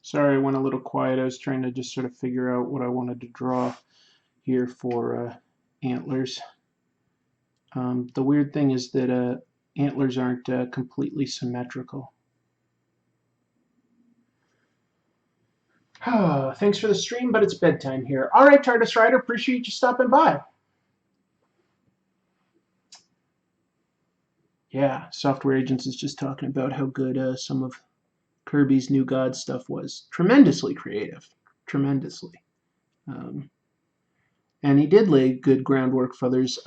Sorry, I went a little quiet. I was trying to just sort of figure out what I wanted to draw here for antlers. The weird thing is that antlers aren't completely symmetrical. Thanks for the stream, but it's bedtime here. All right, TARDIS Rider, appreciate you stopping by. Yeah, Software Agents is just talking about how good some of Kirby's New God stuff was. Tremendously creative. Tremendously. And he did lay good groundwork for others.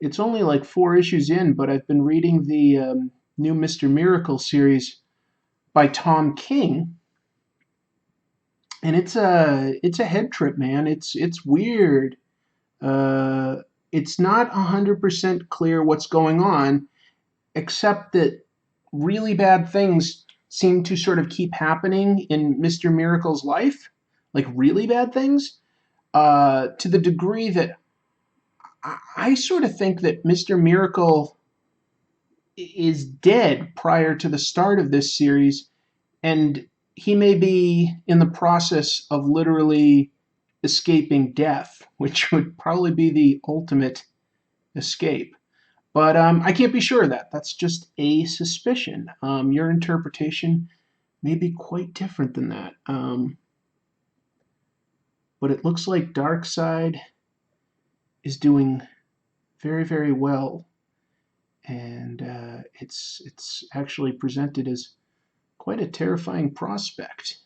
It's only like 4 issues in, but I've been reading the new Mr. Miracle series by Tom King, and it's a head trip, man. It's weird. Uh, it's not 100% clear what's going on, except that really bad things seem to sort of keep happening in Mr. Miracle's life, like really bad things, to the degree that I sort of think that Mr. Miracle is dead prior to the start of this series, and he may be in the process of literally escaping death, which would probably be the ultimate escape. But I can't be sure of that. That's just a suspicion. Your interpretation may be quite different than that. But it looks like Darkseid is doing very, very well, and it's actually presented as quite a terrifying prospect.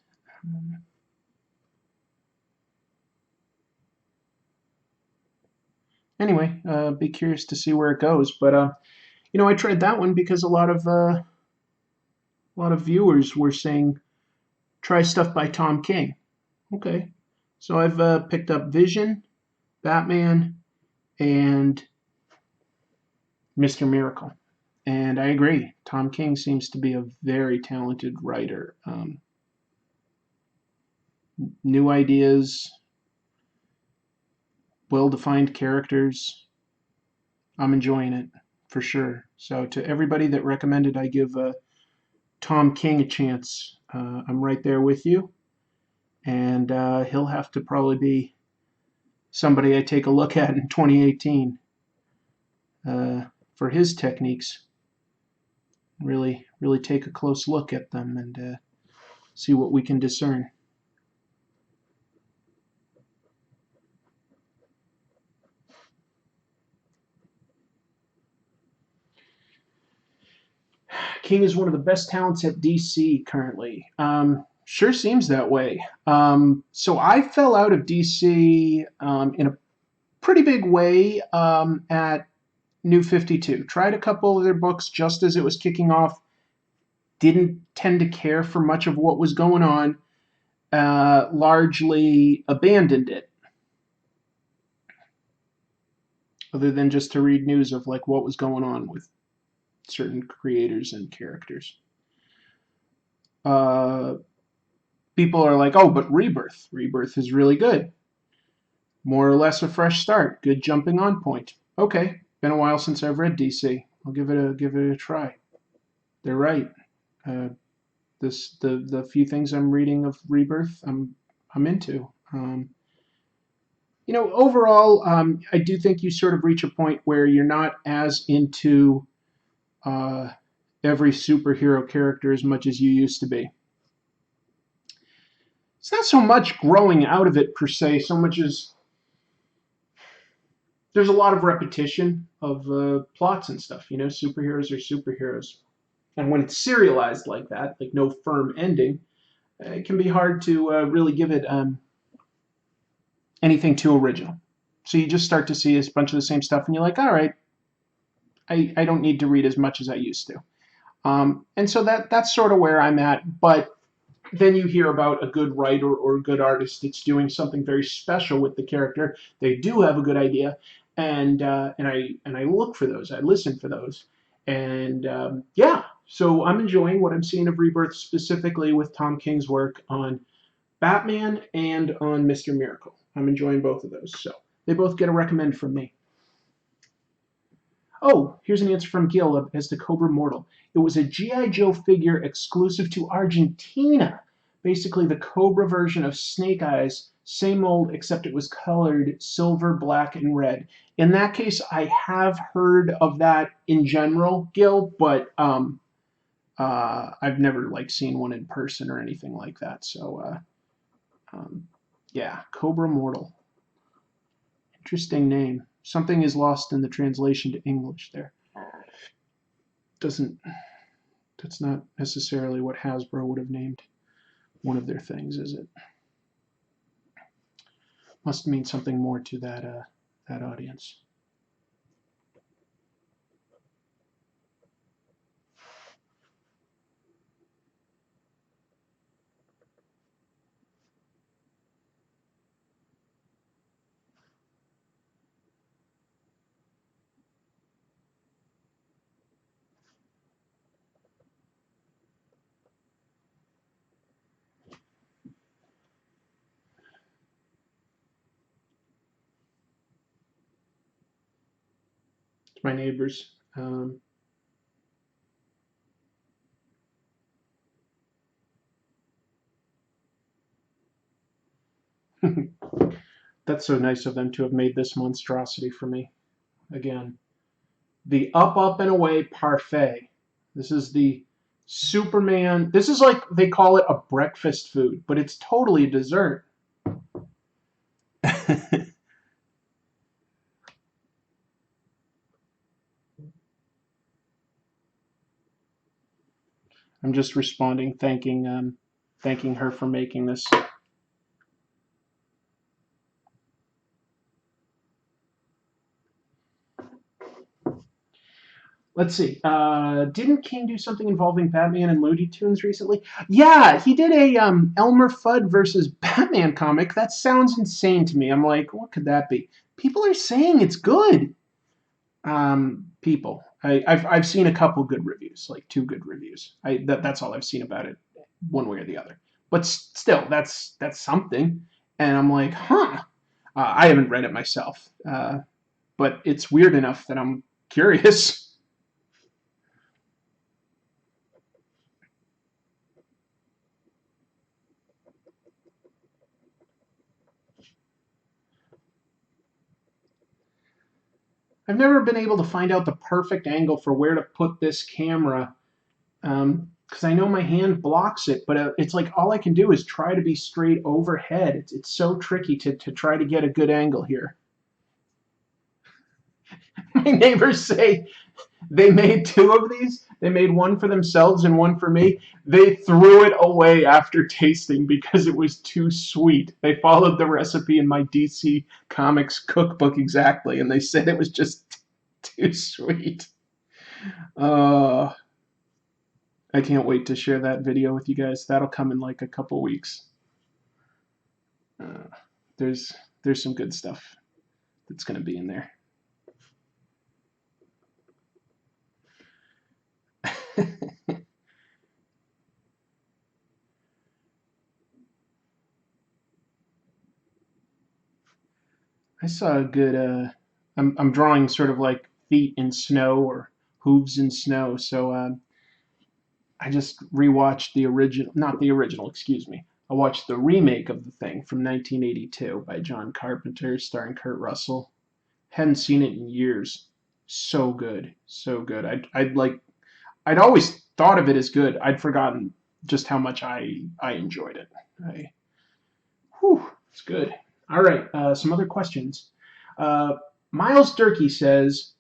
Anyway, be curious to see where it goes. But I tried that one because a lot of viewers were saying try stuff by Tom King. Okay, so I've picked up Vision, Batman, and Mr. Miracle. And I agree. Tom King seems to be a very talented writer. New ideas, well-defined characters. I'm enjoying it for sure. So to everybody that recommended I give Tom King a chance, I'm right there with you. And he'll have to probably be somebody I take a look at in 2018 for his techniques. Really take a close look at them and see what we can discern. King is one of the best talents at DC currently. Sure seems that way. So I fell out of DC in a pretty big way at New 52. Tried a couple of their books just as it was kicking off. Didn't tend to care for much of what was going on. Largely abandoned it, other than just to read news of like what was going on with certain creators and characters. People are like, oh, but Rebirth is really good. More or less a fresh start, good jumping on point. Okay, been a while since I've read DC. I'll give it a try. They're right. The few things I'm reading of Rebirth, I'm into. Overall, I do think you sort of reach a point where you're not as into every superhero character as much as you used to be. It's not so much growing out of it per se, so much as there's a lot of repetition of plots and stuff. Superheroes are superheroes. And when it's serialized like that, like no firm ending, it can be hard to really give it anything too original. So you just start to see a bunch of the same stuff, and you're like, all right, I don't need to read as much as I used to. And so that's sort of where I'm at. But then you hear about a good writer or a good artist that's doing something very special with the character. They do have a good idea, and I look for those. I listen for those, and yeah. So I'm enjoying what I'm seeing of Rebirth, specifically with Tom King's work on Batman and on Mr. Miracle. I'm enjoying both of those, so they both get a recommend from me. Oh, here's an answer from Gil as to Cobra Mortal. It was a G.I. Joe figure exclusive to Argentina. Basically the Cobra version of Snake Eyes, same mold, except it was colored silver, black, and red. In that case, I have heard of that in general, Gil, but I've never seen one in person or anything like that. So yeah, Cobra Mortal. Interesting name. Something is lost in the translation to English there. That's not necessarily what Hasbro would have named one of their things, is it? Must mean something more to that audience. my neighbors. That's so nice of them to have made this monstrosity for me. Again, the Up, Up, and Away Parfait. This is the Superman. This is like they call it a breakfast food, but it's totally a dessert. I'm just responding, thanking her for making this. Let's see. Didn't King do something involving Batman and Looney Tunes recently? Yeah, he did a Elmer Fudd versus Batman comic. That sounds insane to me. I'm like, what could that be? People are saying it's good. People. I've seen a couple good reviews, like 2 good reviews. That's all I've seen about it, one way or the other. But still, that's something. And I'm like, huh. I haven't read it myself, but it's weird enough that I'm curious. I've never been able to find out the perfect angle for where to put this camera, because I know my hand blocks it, but it's like all I can do is try to be straight overhead. It's so tricky to try to get a good angle here. My neighbors say they made 2 of these. They made one for themselves and one for me. They threw it away after tasting because it was too sweet. They followed the recipe in my DC Comics cookbook exactly, and they said it was just too sweet. Uh, I can't wait to share that video with you guys. That'll come in like a couple weeks. Uh, there's some good stuff that's going to be in there. I saw a good. I'm drawing sort of like feet in snow or hooves in snow. So I just rewatched the original, not the original, excuse me. I watched the remake of the thing from 1982 by John Carpenter, starring Kurt Russell. Hadn't seen it in years. So good, so good. I'd always thought of it as good. I'd forgotten just how much I enjoyed it. It's good. All right, some other questions. Uh, Miles Durkee says,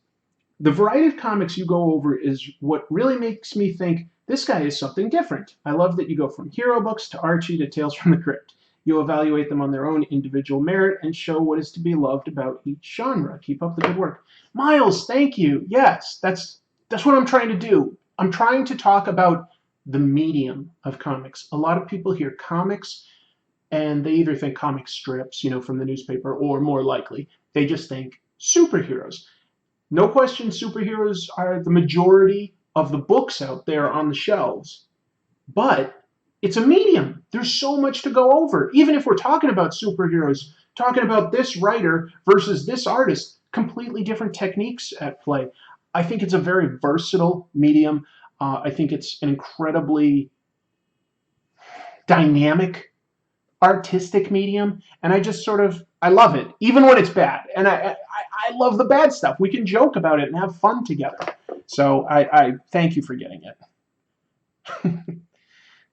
the variety of comics you go over is what really makes me think this guy is something different. I love that you go from hero books to Archie to Tales from the Crypt. You evaluate them on their own individual merit and show what is to be loved about each genre. Keep up the good work. Miles, thank you. Yes, that's what I'm trying to do. I'm trying to talk about the medium of comics. A lot of people hear comics and they either think comic strips, from the newspaper, or more likely, they just think superheroes. No question, superheroes are the majority of the books out there on the shelves, but it's a medium. There's so much to go over. Even if we're talking about superheroes, talking about this writer versus this artist, completely different techniques at play. I think it's a very versatile medium. I think it's an incredibly dynamic artistic medium, and I love it, even when it's bad. And I love the bad stuff. We can joke about it and have fun together. So I thank you for getting it.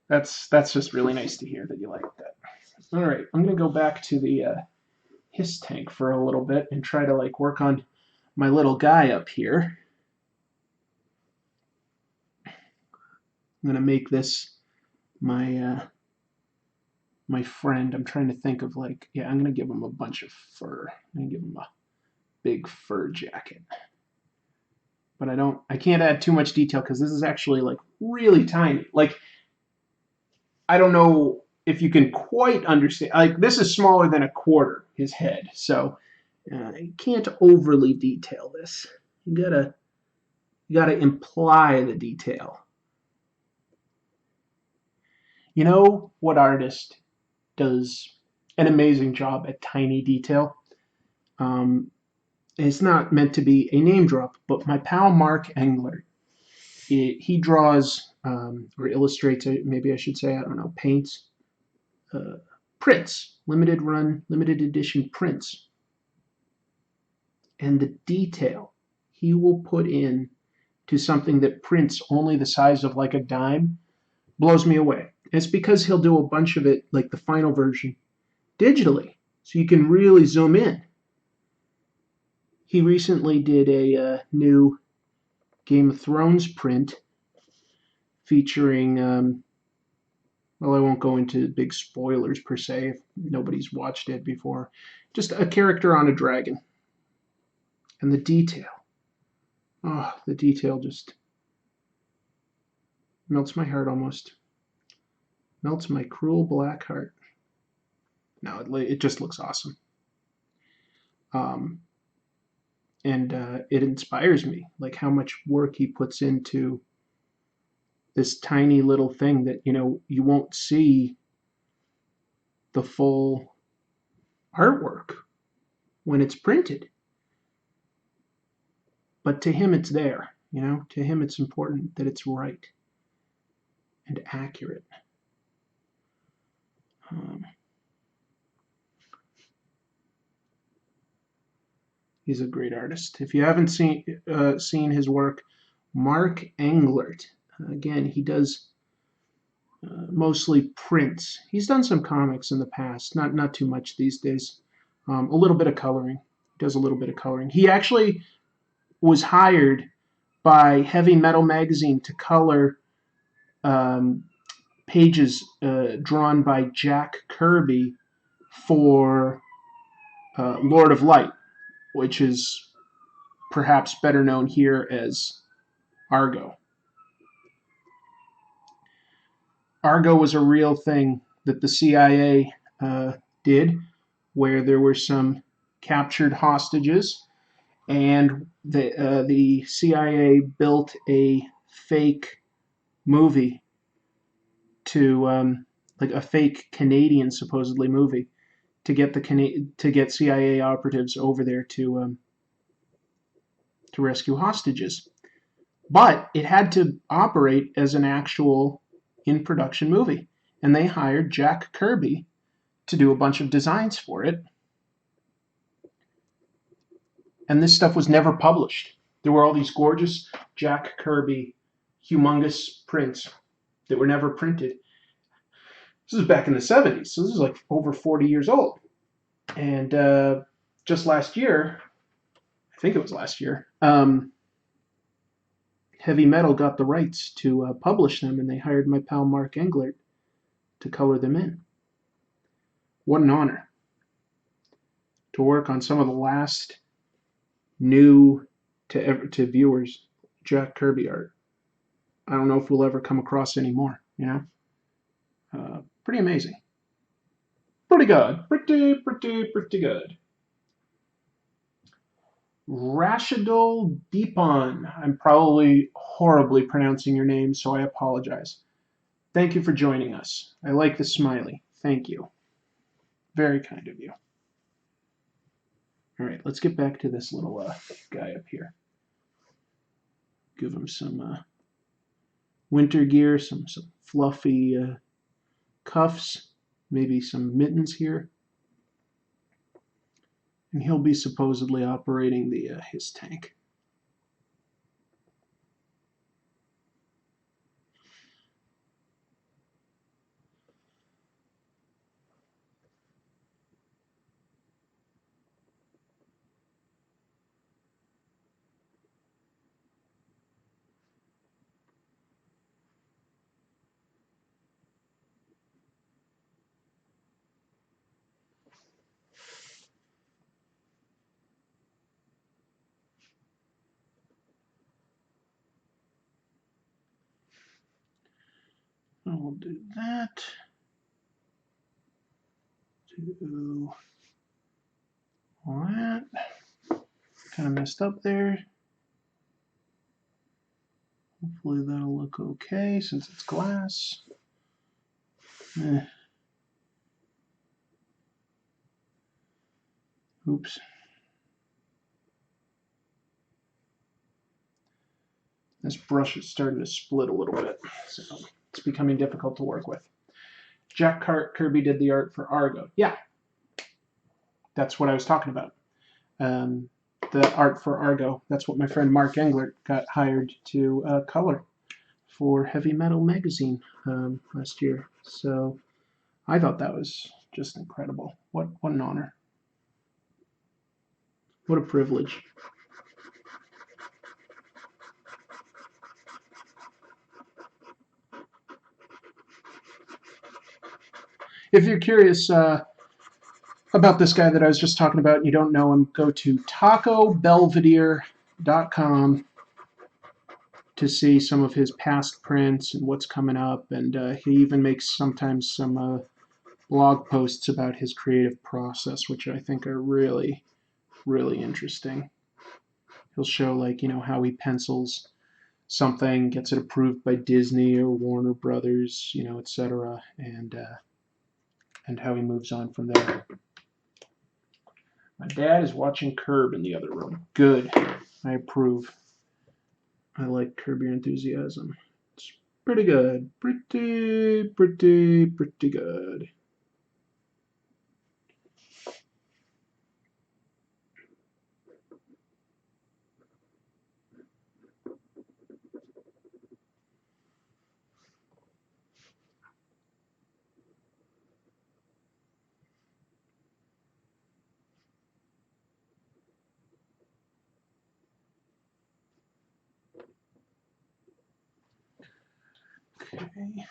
That's just really nice to hear that you like that. All right, I'm gonna go back to the HISS tank for a little bit and try to work on my little guy up here. I'm gonna make this my my friend. I'm trying to think of yeah, I'm gonna give him a bunch of fur. I'm gonna give him a big fur jacket. But I can't add too much detail because this is actually really tiny. I don't know if you can quite understand. This is smaller than a quarter, his head. So I can't overly detail this. You gotta imply the detail. You know what artist does an amazing job at tiny detail? It's not meant to be a name drop, but my pal Mark Englert, he draws or illustrates, maybe I should say, I don't know, paints, uh, prints, limited run, limited edition prints. And the detail he will put in to something that prints only the size of like a dime blows me away. And it's because he'll do a bunch of it, like the final version, digitally, so you can really zoom in. He recently did a new Game of Thrones print featuring, well, I won't go into big spoilers per se if nobody's watched it before, just a character on a dragon. And the detail, oh, the detail just melts my heart almost. Melts my cruel black heart. No, it just looks awesome. Um, and it inspires me, like how much work he puts into this tiny little thing that, you know, you won't see the full artwork when it's printed. But to him, it's there. You know, to him, it's important that it's right and accurate. He's a great artist. If you haven't seen his work, Mark Englert. Again, he does mostly prints. He's done some comics in the past, not too much these days. A little bit of coloring. He does a little bit of coloring. He actually was hired by Heavy Metal magazine to color pages drawn by Jack Kirby for Lord of Light, which is perhaps better known here as Argo. Argo was a real thing that the CIA did, where there were some captured hostages, and the CIA built a fake movie to like a fake Canadian supposedly movie to get CIA operatives over there to rescue hostages. But it had to operate as an actual in-production movie, and they hired Jack Kirby to do a bunch of designs for it. And this stuff was never published. There were all these gorgeous Jack Kirby humongous prints that were never printed. This is back in the 70s, so this is like over 40 years old. And just last year, I think it was last year, Heavy Metal got the rights to publish them, and they hired my pal Mark Englert to color them in. What an honor to work on some of the last new to viewers Jack Kirby art. I don't know if we'll ever come across any more, you know? Pretty amazing. Pretty good. Pretty good. Rashidul Deepan. I'm probably horribly pronouncing your name, so I apologize. Thank you for joining us. I like the smiley. Thank you. Very kind of you. All right, let's get back to this little guy up here. Give him some winter gear, some fluffy cuffs, maybe some mittens here. And he'll be supposedly operating the HISS tank. We'll do that. Do all that. Kind of messed up there. Hopefully that'll look okay since it's glass. Oops. This brush is starting to split a little bit, so it's becoming difficult to work with. Jack Kirby did the art for Argo. Yeah, that's what I was talking about. The art for Argo. That's what my friend Mark Englert got hired to color for Heavy Metal magazine last year. So I thought that was just incredible. What an honor. What a privilege. If you're curious about this guy that I was just talking about and you don't know him, go to tacobelvedere.com to see some of his past prints and what's coming up. And he even makes sometimes some blog posts about his creative process, which I think are really, really interesting. He'll show, like, you know, how he pencils something, gets it approved by Disney or Warner Brothers, you know, etc., and how he moves on from there. My dad is watching Curb in the other room. Good. I approve. I like Curb Your Enthusiasm. It's pretty good. Pretty good. Okay.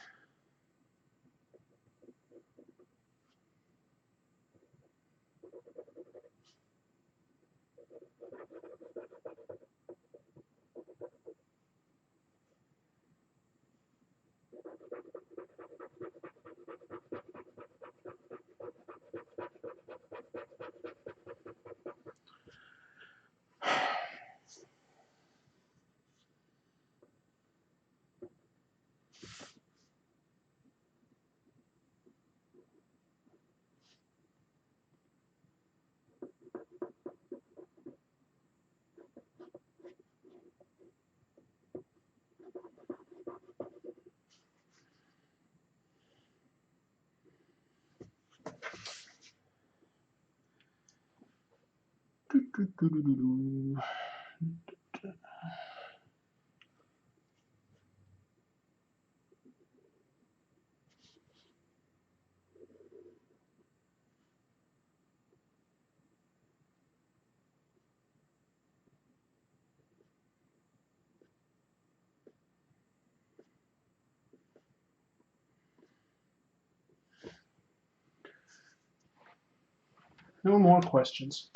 No more questions.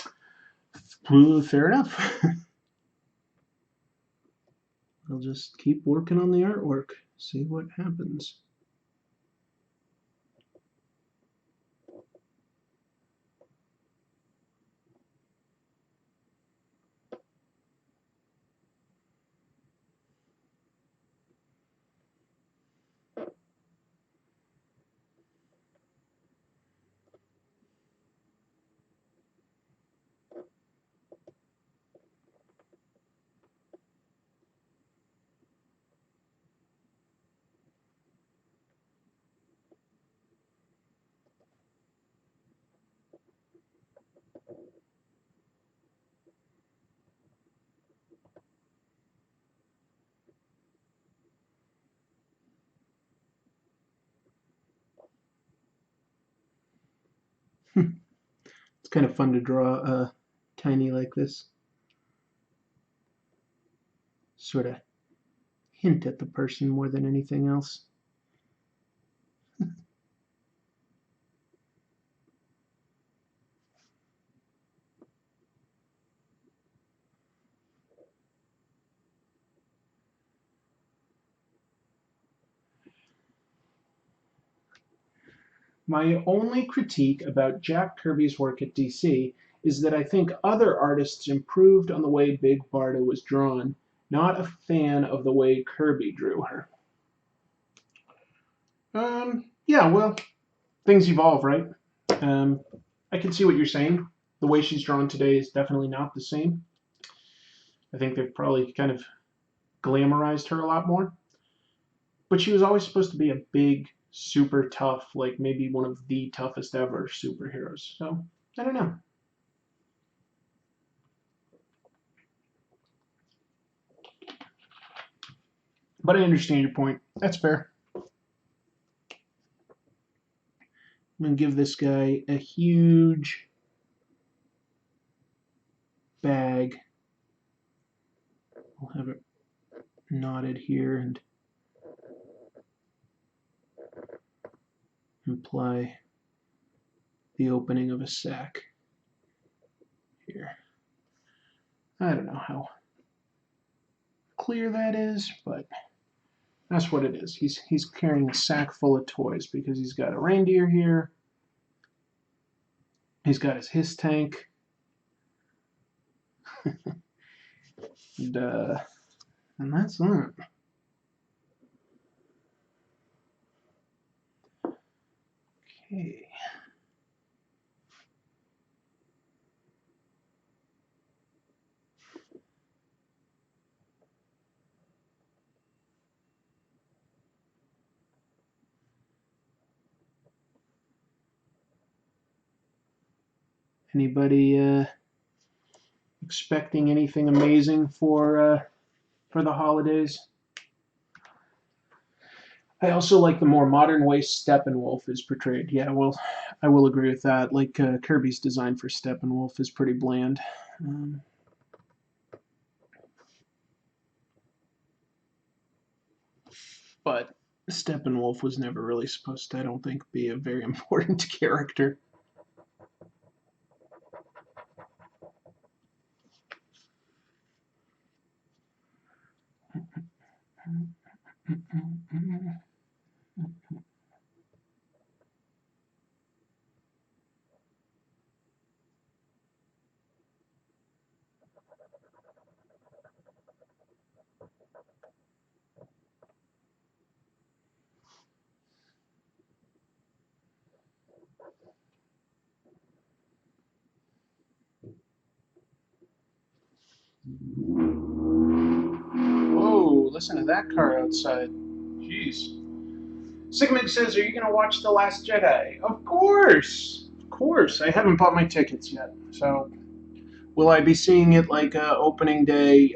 Fair enough. I'll just keep working on the artwork, see what happens. It's kind of fun to draw tiny like this. Sort of hint at the person more than anything else. My only critique about Jack Kirby's work at DC is that I think other artists improved on the way Big Barda was drawn. Not a fan of the way Kirby drew her. Yeah, well, things evolve, right? I can see what you're saying. The way she's drawn today is definitely not the same. I think they've probably kind of glamorized her a lot more. But she was always supposed to be a big, super tough, like maybe one of the toughest ever superheroes. So, I don't know. But I understand your point. That's fair. I'm going to give this guy a huge bag. I'll have it knotted here and imply the opening of a sack here. I don't know how clear that is, but that's what it is. He's carrying a sack full of toys because he's got a reindeer here. He's got his HISS tank. And that's that. Okay. Anybody expecting anything amazing for the holidays? I also like the more modern way Steppenwolf is portrayed. Yeah, well, I will agree with that. Like Kirby's design for Steppenwolf is pretty bland. But Steppenwolf was never really supposed to, I don't think, be a very important character. Whoa, listen to that car outside. Jeez. Sigmund says, are you going to watch The Last Jedi? Of course! Of course. I haven't bought my tickets yet. So, will I be seeing it like opening day?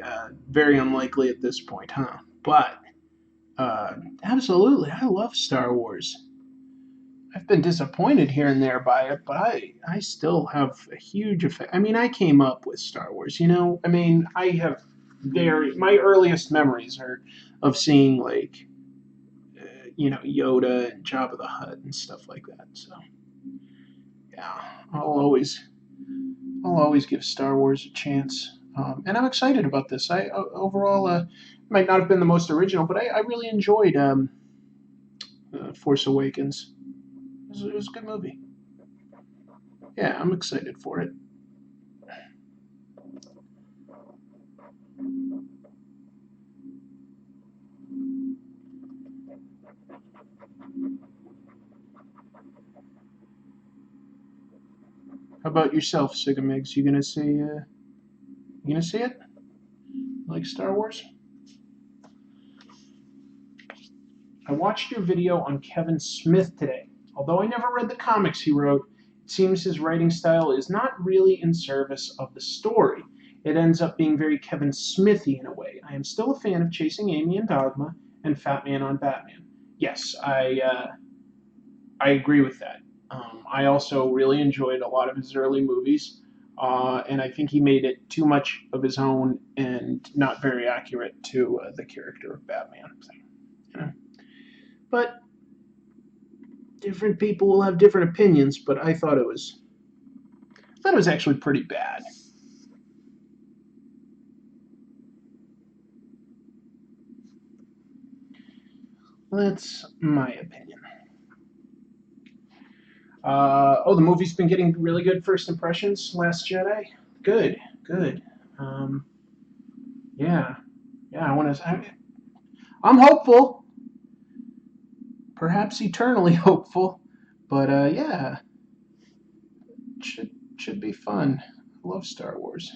Very unlikely at this point, huh? But, absolutely. I love Star Wars. I've been disappointed here and there by it, but I still have a huge effect. I mean, I came up with Star Wars, you know? I mean, I have my earliest memories are of seeing, like, Yoda and Jabba the Hutt and stuff like that. So, yeah, I'll always give Star Wars a chance. And I'm excited about this. I overall might not have been the most original, but I really enjoyed Force Awakens. It was a good movie. Yeah, I'm excited for it. How about yourself, Sigamigs? You gonna see it? Like Star Wars? I watched your video on Kevin Smith today. Although I never read the comics he wrote, it seems his writing style is not really in service of the story. It ends up being very Kevin Smithy in a way. I am still a fan of Chasing Amy and Dogma and Fat Man on Batman. Yes, I agree with that. I also really enjoyed a lot of his early movies, and I think he made it too much of his own and not very accurate to the character of Batman. So, but different people will have different opinions. But I thought it was actually pretty bad. That's my opinion. The movie's been getting really good first impressions. Last Jedi, good, good. Um, yeah, yeah. I'm hopeful, perhaps eternally hopeful, but yeah, it should be fun. I love Star Wars.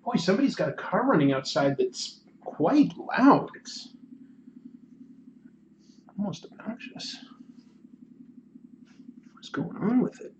Boy, somebody's got a car running outside that's quite loud. It's almost obnoxious. What's going on with it?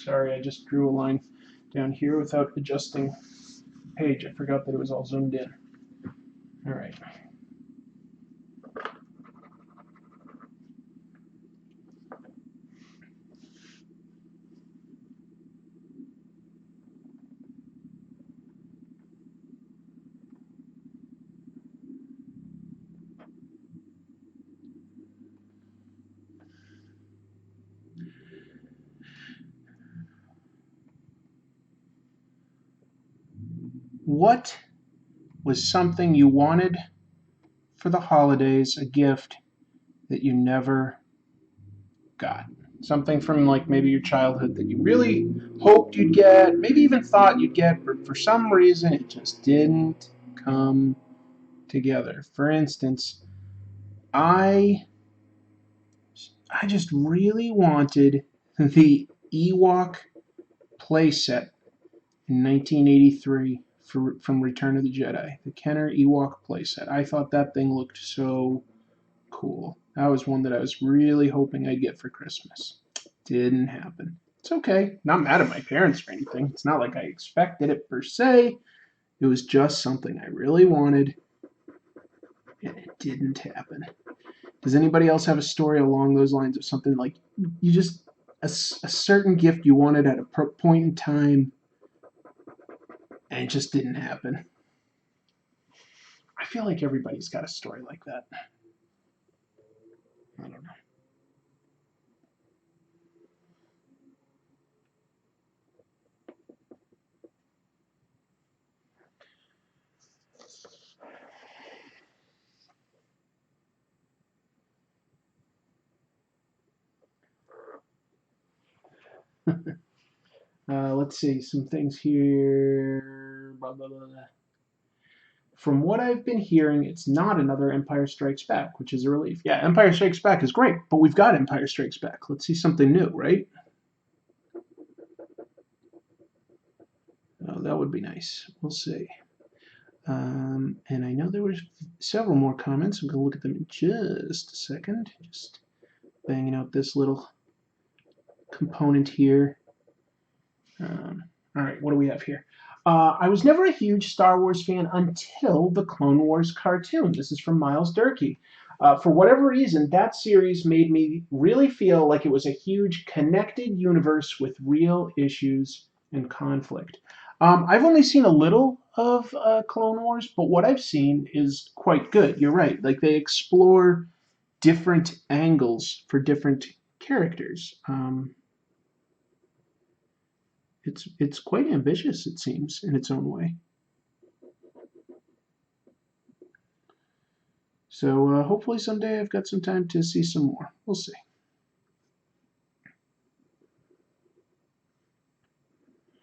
Sorry, I just drew a line down here without adjusting the page. I forgot that it was all zoomed in. All right. What was something you wanted for the holidays, a gift that you never got? Something from like maybe your childhood that you really hoped you'd get, maybe even thought you'd get, but for some reason it just didn't come together. For instance, I just really wanted the Ewok playset in 1983 from Return of the Jedi, the Kenner Ewok playset. I thought that thing looked so cool. That was one that I was really hoping I'd get for Christmas. Didn't happen. It's okay. Not mad at my parents or anything. It's not like I expected it per se. It was just something I really wanted, and it didn't happen. Does anybody else have a story along those lines of something like you just a certain gift you wanted at a point in time and it just didn't happen? I feel like everybody's got a story like that. I don't know. Let's see, some things here. Blah, blah, blah. From what I've been hearing, it's not another Empire Strikes Back, which is a relief. Yeah, Empire Strikes Back is great, but we've got Empire Strikes Back. Let's see something new, right? Oh, that would be nice. We'll see. And I know there were several more comments. I'm going to look at them in just a second. Just banging out this little component here. All right, what do we have here? I was never a huge Star Wars fan until the Clone Wars cartoon. This is from Miles Durkee. For whatever reason, that series made me really feel like it was a huge connected universe with real issues and conflict. I've only seen a little of Clone Wars, but what I've seen is quite good. You're right. Like they explore different angles for different characters. It's quite ambitious, it seems, in its own way. So hopefully someday I've got some time to see some more. We'll see.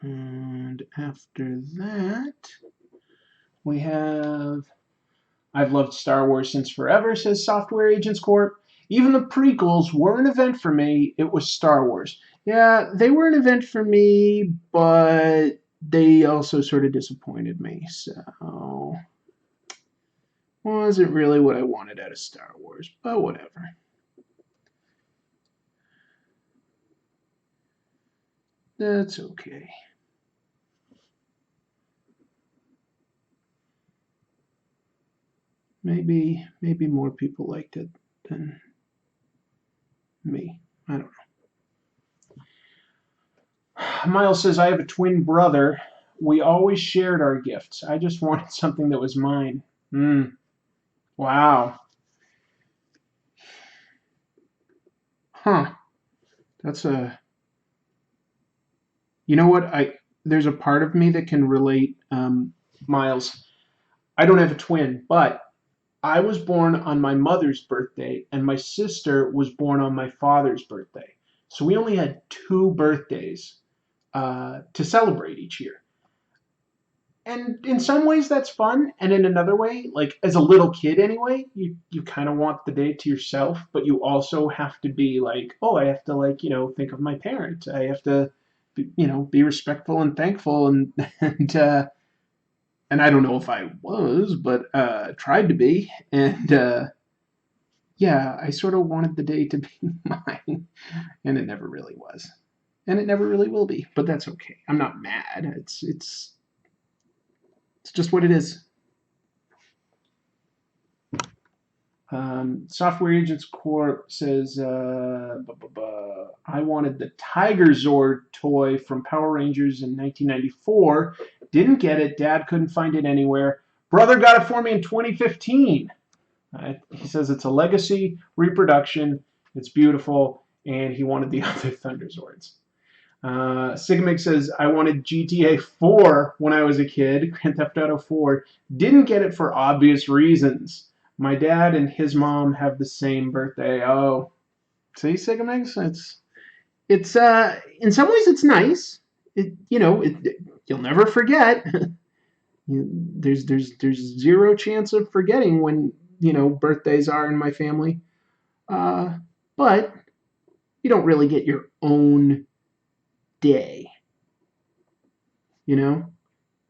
And after that, we have I've loved Star Wars since forever, says Software Agents Corp. Even the prequels were an event for me. It was Star Wars. Yeah, they were an event for me, but they also sort of disappointed me. So, wasn't really what I wanted out of Star Wars, but whatever. That's okay. Maybe more people liked it than me. I don't know. Miles says, I have a twin brother. We always shared our gifts. I just wanted something that was mine. Wow. Huh. That's a. You know what? There's a part of me that can relate, Miles. I don't have a twin, but I was born on my mother's birthday, and my sister was born on my father's birthday. So we only had two birthdays to celebrate each year. And in some ways that's fun, and in another way, like as a little kid anyway, you kind of want the day to yourself, but you also have to be like, oh, I have to, like, think of my parents. I have to be respectful and thankful, and and I don't know if I was, but tried to be, and yeah, I sort of wanted the day to be mine, and it never really was, and it never really will be, but that's okay. I'm not mad. It's just what it is. Software Agents Corp says, I wanted the Tiger Zord toy from Power Rangers in 1994. Didn't get it. Dad couldn't find it anywhere. Brother got it for me in 2015. He says it's a legacy reproduction. It's beautiful, and he wanted the other Thunder Zords. Sigmig says, I wanted GTA 4 when I was a kid, Grand Theft Auto 4. Didn't get it for obvious reasons. My dad and his mom have the same birthday. Oh, see, Sigmig? It's in some ways it's nice. You'll never forget. There's zero chance of forgetting when birthdays are in my family. But you don't really get your own day. You know,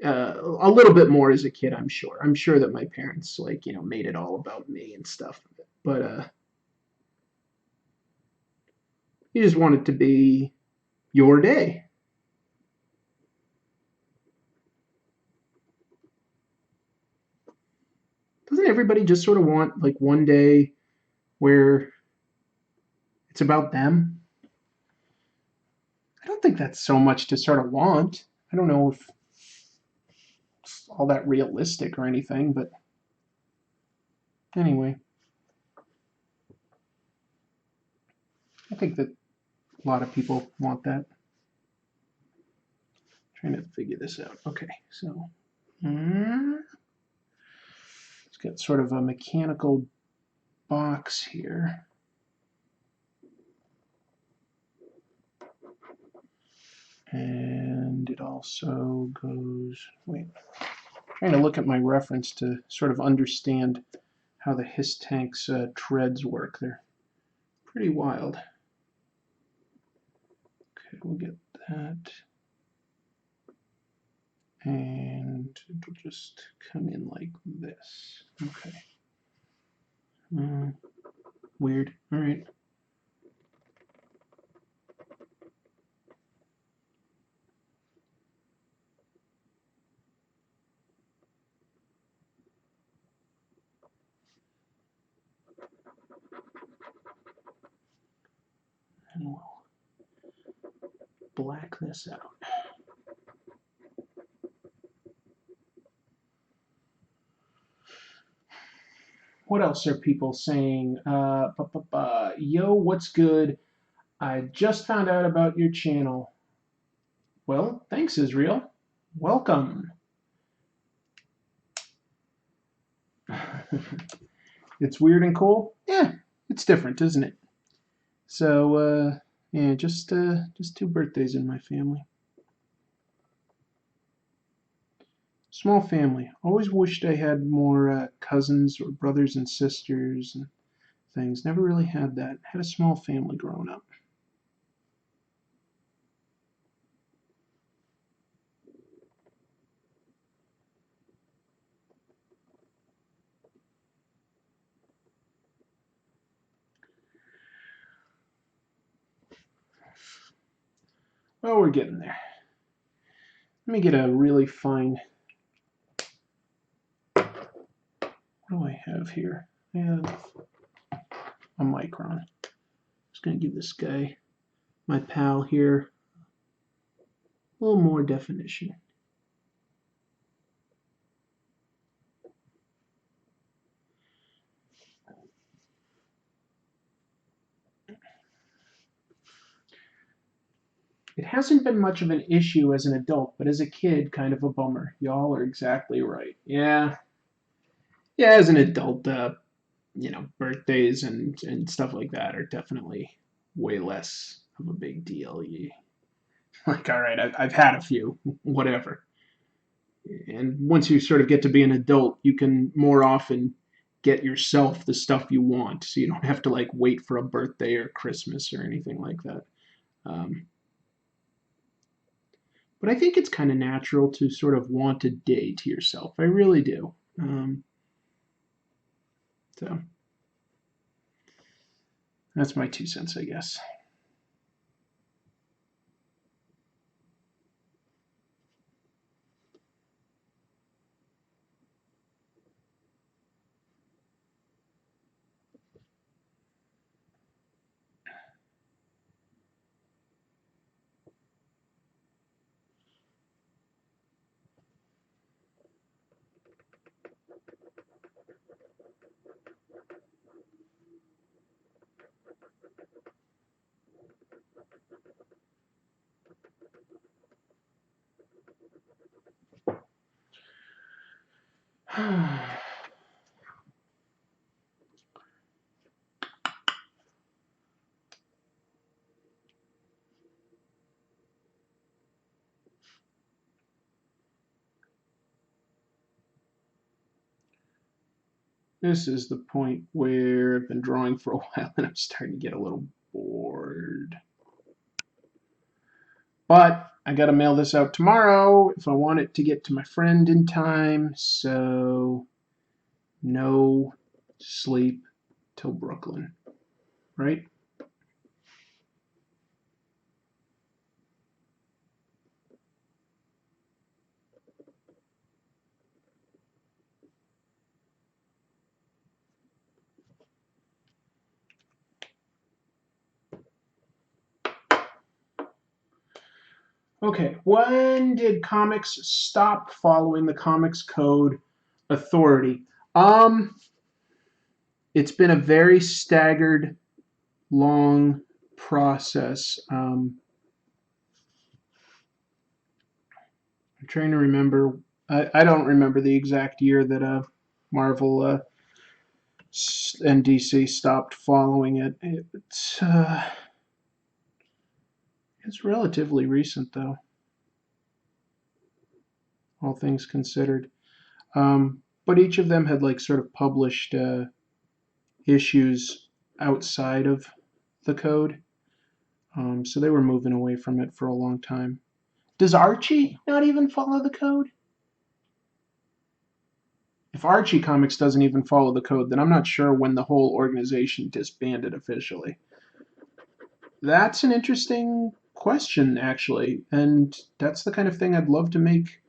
a little bit more as a kid, I'm sure. I'm sure that my parents made it all about me and stuff. But you just want it to be your day. Doesn't everybody just sort of want like one day where it's about them? I don't think that's so much to sort of want. I don't know if it's all that realistic or anything, but anyway, I think that a lot of people want that. Trying to figure this out. Okay, so it's got sort of a mechanical box here. And it also goes, wait, I'm trying to look at my reference to sort of understand how the HISS tank's treads work. They're pretty wild. Okay, we'll get that. And it'll just come in like this. Okay. Weird. All right. And we'll black this out. What else are people saying? Yo, what's good? I just found out about your channel. Well, thanks, Israel. Welcome. It's weird and cool. Yeah, it's different, isn't it? So, yeah, just two birthdays in my family. Small family. Always wished I had more cousins or brothers and sisters and things. Never really had that. Had a small family growing up. Well, we're getting there. Let me get a really fine. What do I have here? I have a micron. Just gonna give this guy, my pal here, a little more definition. It hasn't been much of an issue as an adult, but as a kid, kind of a bummer. Y'all are exactly right. Yeah, yeah. As an adult, birthdays and stuff like that are definitely way less of a big deal. Like, all right, I've had a few, whatever. And once you sort of get to be an adult, you can more often get yourself the stuff you want, so you don't have to like wait for a birthday or Christmas or anything like that. Um, but I think it's kind of natural to sort of want a day to yourself. I really do. So that's my 2 cents, I guess. This is the point where I've been drawing for a while and I'm starting to get a little bored. But I gotta mail this out tomorrow if I want it to get to my friend in time, so no sleep till Brooklyn, right? Okay, when did comics stop following the Comics Code Authority? Um, it's been a very staggered, long process. I'm trying to remember. I don't remember the exact year that Marvel and DC stopped following it. It's relatively recent, though, all things considered. But each of them had like sort of published issues outside of the code, so they were moving away from it for a long time. Does Archie not even follow the code? If Archie Comics doesn't even follow the code, then I'm not sure when the whole organization disbanded officially. That's an interesting question, actually, and that's the kind of thing I'd love to make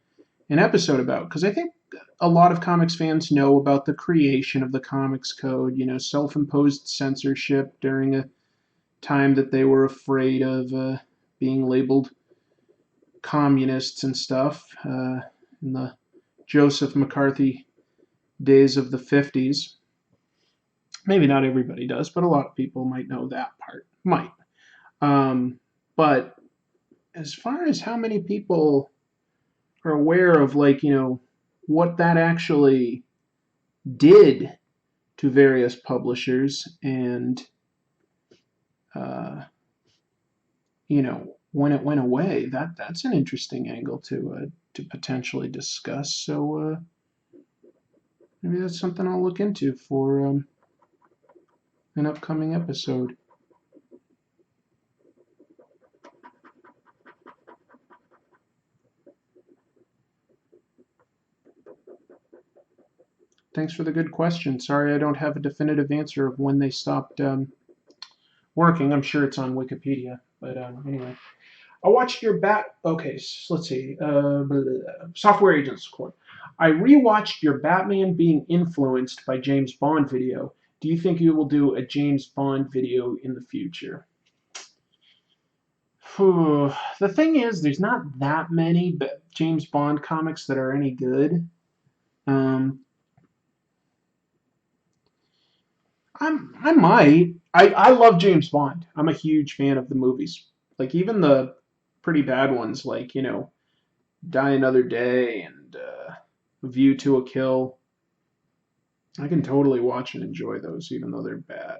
an episode about, because I think a lot of comics fans know about the creation of the Comics Code, self-imposed censorship during a time that they were afraid of being labeled communists and stuff in the Joseph McCarthy days of the 50s. Maybe not everybody does, but a lot of people might know that part. Might. But as far as how many people are aware of, like, what that actually did to various publishers and, uh, when it went away, that's an interesting angle to potentially discuss. So maybe that's something I'll look into for an upcoming episode. Thanks for the good question. Sorry I don't have a definitive answer of when they stopped working. I'm sure it's on Wikipedia. But anyway, I watched your Okay, so let's see. Software Agents Court. I rewatched your Batman being influenced by James Bond video. Do you think you will do a James Bond video in the future? The thing is, there's not that many James Bond comics that are any good. Um, I might. I love James Bond. I'm a huge fan of the movies. Like even the pretty bad ones like, Die Another Day and View to a Kill. I can totally watch and enjoy those, even though they're bad,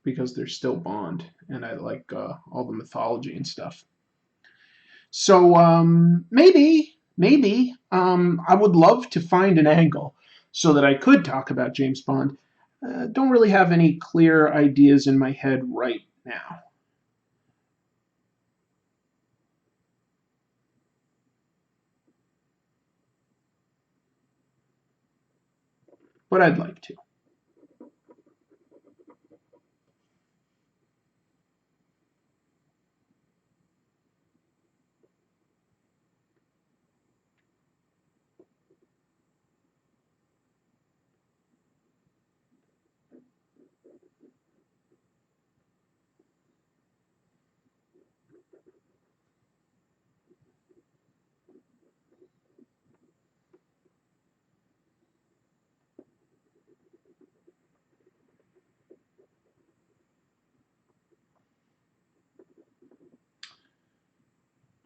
because they're still Bond, and I like all the mythology and stuff. So maybe I would love to find an angle so that I could talk about James Bond. Don't really have any clear ideas in my head right now. But I'd like to.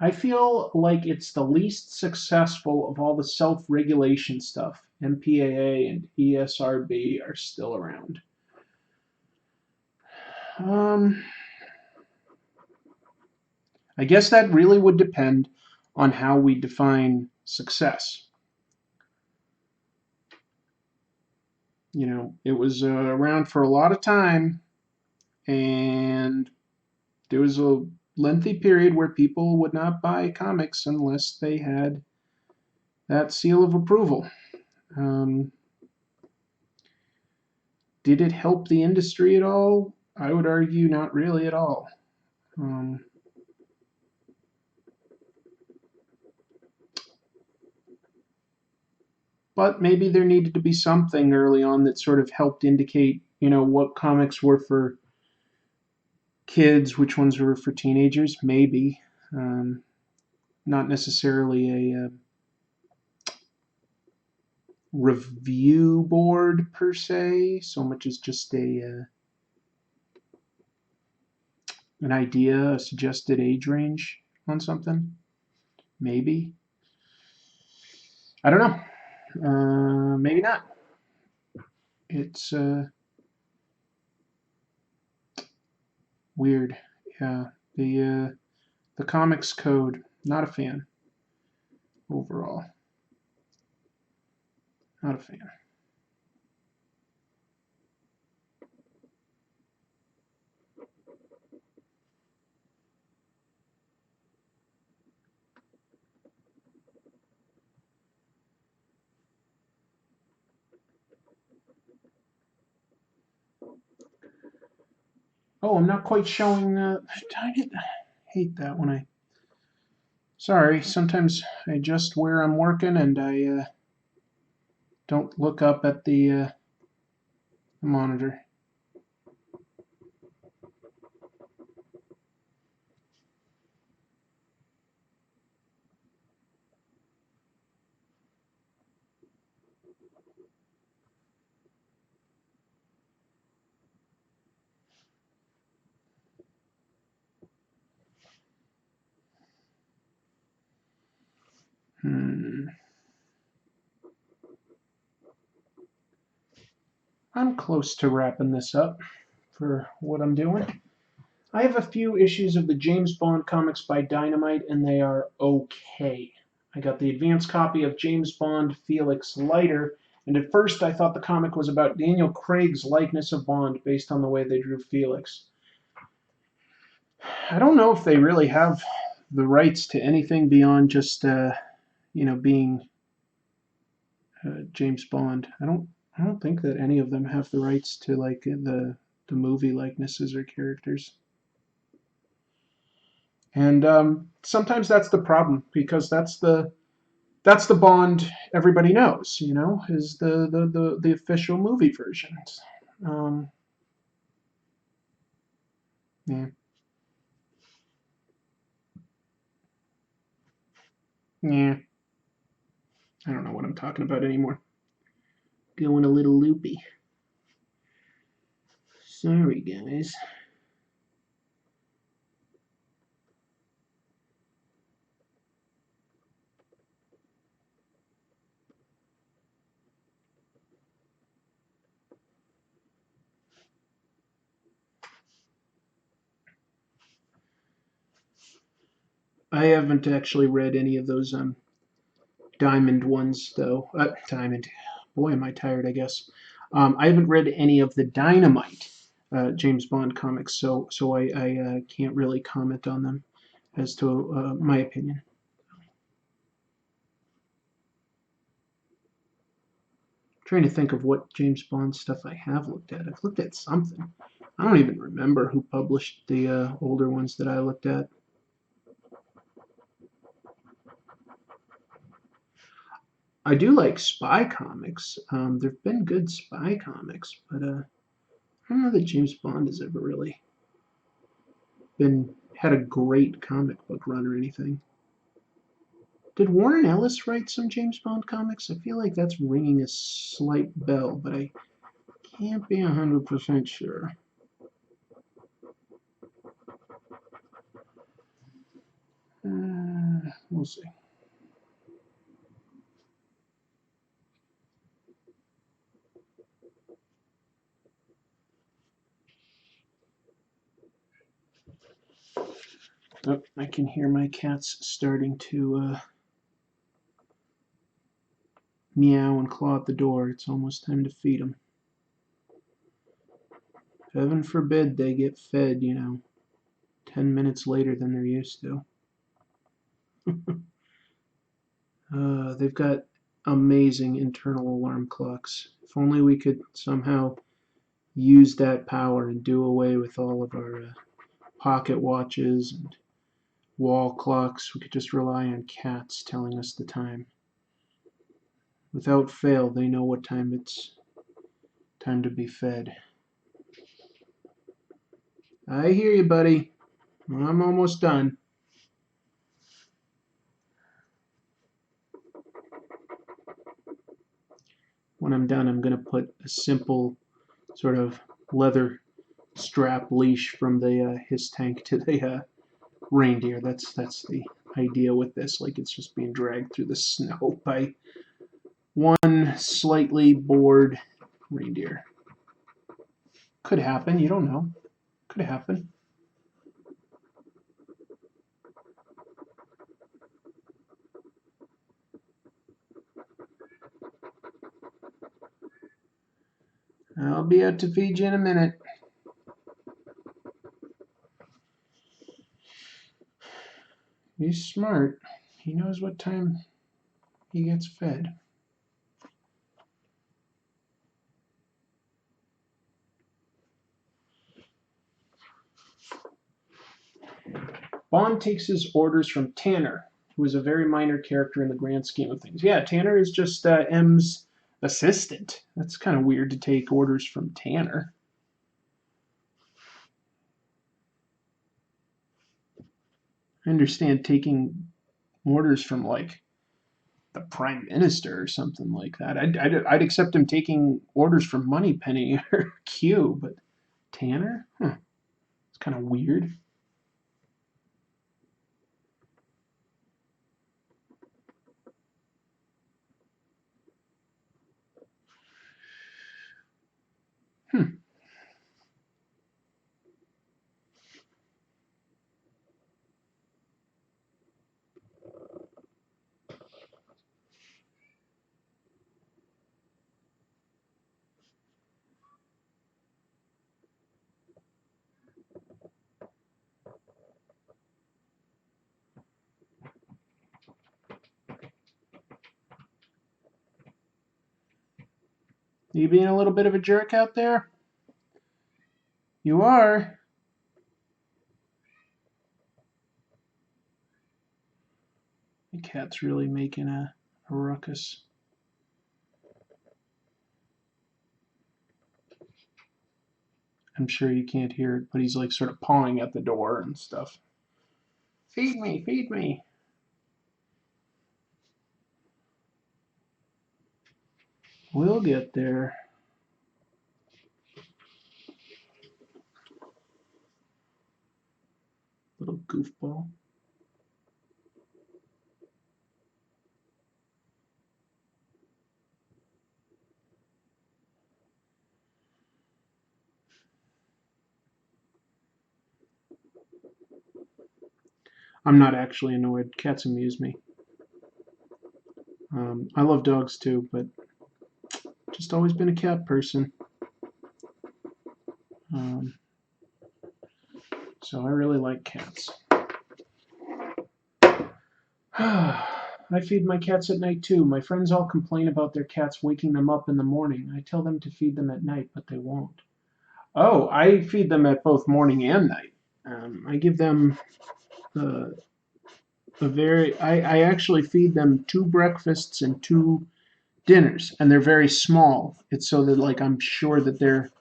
I feel like it's the least successful of all the self-regulation stuff. MPAA and ESRB are still around. I guess that really would depend on how we define success. It was around for a lot of time, and there was a lengthy period where people would not buy comics unless they had that seal of approval. Did it help the industry at all? I would argue not really at all. But maybe there needed to be something early on that sort of helped indicate, what comics were for kids, which ones were for teenagers, maybe. Not necessarily a review board per se, so much as just an idea, a suggested age range on something. Maybe. I don't know. Maybe not. It's weird. Yeah. The comics code, not a fan overall. Not a fan. Oh, I'm not quite showing. I hate that when I. Sorry, sometimes I adjust where I'm working and I don't look up at the monitor. I'm close to wrapping this up for what I'm doing. I have a few issues of the James Bond comics by Dynamite, and they are okay. I got the advance copy of James Bond Felix Leiter, and at first I thought the comic was about Daniel Craig's likeness of Bond based on the way they drew Felix. I don't know if they really have the rights to anything beyond just, being James Bond. I don't think that any of them have the rights to like the movie likenesses or characters. And sometimes that's the problem, because that's the Bond everybody knows, is the official movie versions. Yeah. Yeah. I don't know what I'm talking about anymore. Going a little loopy. Sorry, guys. I haven't actually read any of those Diamond ones, though. Diamond. Boy, am I tired, I guess. I haven't read any of the Dynamite James Bond comics, so I can't really comment on them as to my opinion. I'm trying to think of what James Bond stuff I have looked at. I've looked at something. I don't even remember who published the older ones that I looked at. I do like spy comics. There've been good spy comics, but I don't know that James Bond has ever really had a great comic book run or anything. Did Warren Ellis write some James Bond comics? I feel like that's ringing a slight bell, but I can't be 100% sure. We'll see. Oh, I can hear my cats starting to meow and claw at the door. It's almost time to feed them. Heaven forbid they get fed, 10 minutes later than they're used to. They've got amazing internal alarm clocks. If only we could somehow use that power and do away with all of our pocket watches and wall clocks. We could just rely on cats telling us the time. Without fail, they know what time it's time to be fed. I hear you, buddy. I'm almost done. When I'm done, I'm going to put a simple sort of leather strap leash from the HISS tank to the reindeer. That's the idea with this. Like, it's just being dragged through the snow by one slightly bored reindeer. Could happen. You don't know. Could happen. I'll be out to feed you in a minute. He's smart. He knows what time he gets fed. Bond takes his orders from Tanner, who is a very minor character in the grand scheme of things. Yeah, Tanner is just M's assistant. That's kind of weird to take orders from Tanner. I understand taking orders from, like, the Prime Minister or something like that. I'd accept him taking orders from Moneypenny or Q, but Tanner? It's kind of weird. You being a little bit of a jerk out there? You are. The cat's really making a ruckus. I'm sure you can't hear it, but he's like sort of pawing at the door and stuff. Feed me, feed me. We'll get there. Little goofball. I'm not actually annoyed. Cats amuse me. I love dogs too, but just always been a cat person. Um, so I really like cats. I feed my cats at night too. My friends all complain about their cats waking them up in the morning. I tell them to feed them at night, but they won't. Oh, I feed them at both morning and night. I give them uh, I actually feed them 2 breakfasts and 2 dinners, and they're very small. It's so that like I'm sure that they're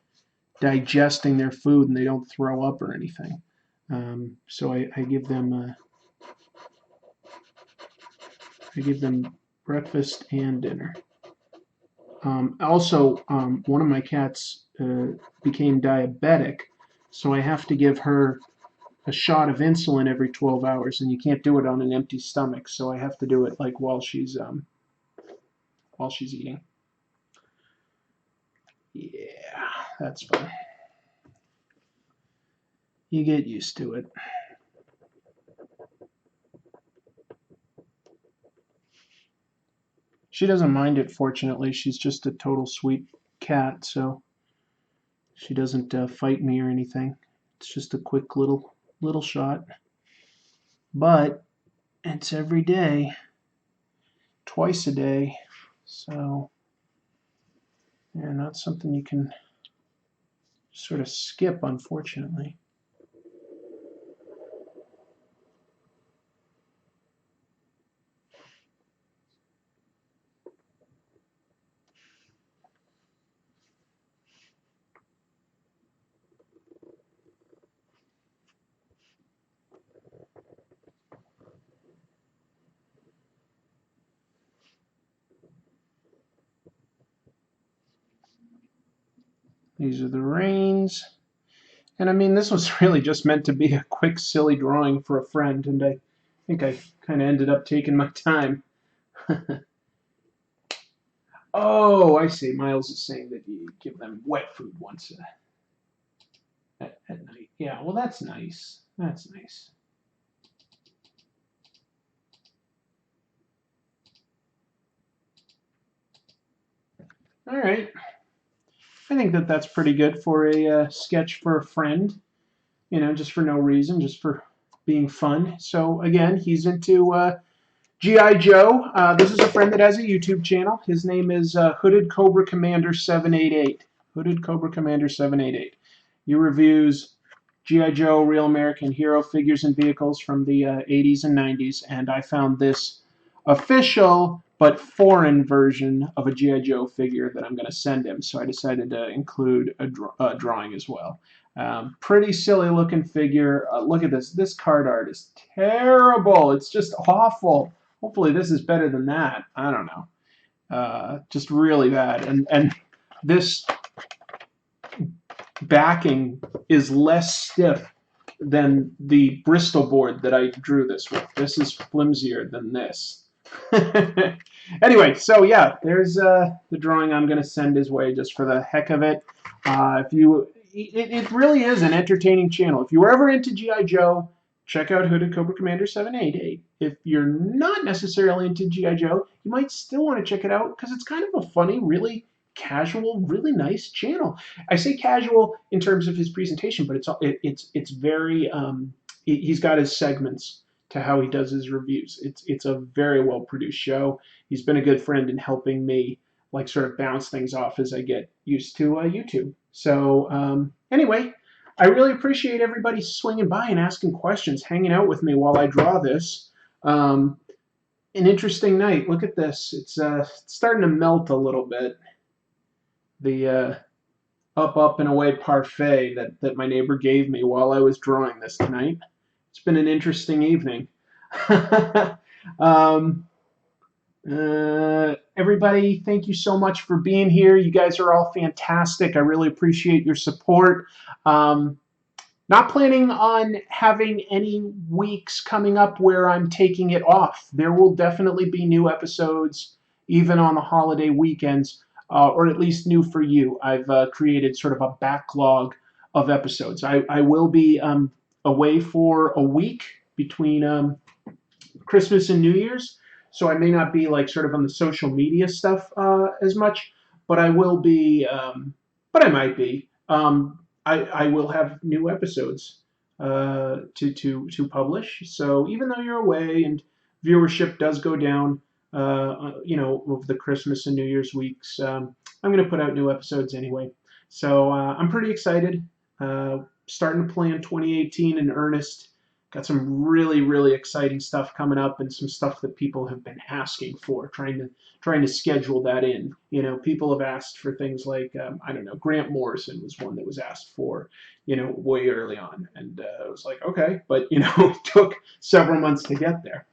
digesting their food and they don't throw up or anything. So I give them breakfast and dinner. Also, one of my cats became diabetic, so I have to give her a shot of insulin every 12 hours, and you can't do it on an empty stomach, so I have to do it like while she's eating. Yeah, that's fun. You get used to it. She doesn't mind it, fortunately. She's just a total sweet cat, so she doesn't fight me or anything. It's just a quick little shot. But it's every day, twice a day, so yeah, not something you can sort of skip, unfortunately. These are the reins. And I mean, this was really just meant to be a quick, silly drawing for a friend, and I think I kind of ended up taking my time. Oh, I see. Miles is saying that you give them wet food once at night. Yeah, well, that's nice. That's nice. All right. I think that that's pretty good for a sketch for a friend. You know, just for no reason, just for being fun. So again, he's into G.I. Joe. This is a friend that has a YouTube channel. His name is HoodedCobraCommander788. HoodedCobraCommander788. He reviews G.I. Joe, Real American Hero figures and vehicles from the 80s and 90s, and I found this official but foreign version of a G.I. Joe figure that I'm going to send him, so I decided to include a drawing as well. Pretty silly looking figure. Look at this. This card art is terrible. It's just awful. Hopefully this is better than that. I don't know. Just really bad. And this backing is less stiff than the Bristol board that I drew this with. This is flimsier than this. Anyway, so yeah, there's the drawing I'm going to send his way just for the heck of it. It really is an entertaining channel. If you were ever into G.I. Joe, check out HoodedCobraCommander788. If you're not necessarily into G.I. Joe, you might still want to check it out because it's kind of a funny, really casual, really nice channel. I say casual in terms of his presentation, but it's very he's got his segments to how he does his reviews. It's a very well produced show. He's been a good friend in helping me like sort of bounce things off as I get used to YouTube. So anyway, I really appreciate everybody swinging by and asking questions, hanging out with me while I draw this. An interesting night. Look at this. It's starting to melt a little bit. The up and away parfait that my neighbor gave me while I was drawing this tonight. It's been an interesting evening. Everybody, thank you so much for being here. You guys are all fantastic. I really appreciate your support. Not planning on having any weeks coming up where I'm taking it off. There will definitely be new episodes, even on the holiday weekends, or at least new for you. I've created sort of a backlog of episodes. I will be away for a week between Christmas and New Year's, so I may not be like sort of on the social media stuff as much, but I will be. But I might be. I will have new episodes to publish. So even though you're away and viewership does go down, over the Christmas and New Year's weeks, I'm going to put out new episodes anyway. So I'm pretty excited. Starting to plan 2018 in earnest. Got some really, really exciting stuff coming up and some stuff that people have been asking for, trying to schedule that in. People have asked for things like, I don't know, Grant Morrison was one that was asked for, way early on. And I was like, okay, but, it took several months to get there.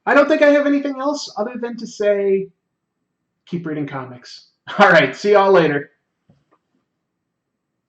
I don't think I have anything else other than to say, keep reading comics. All right, see y'all later.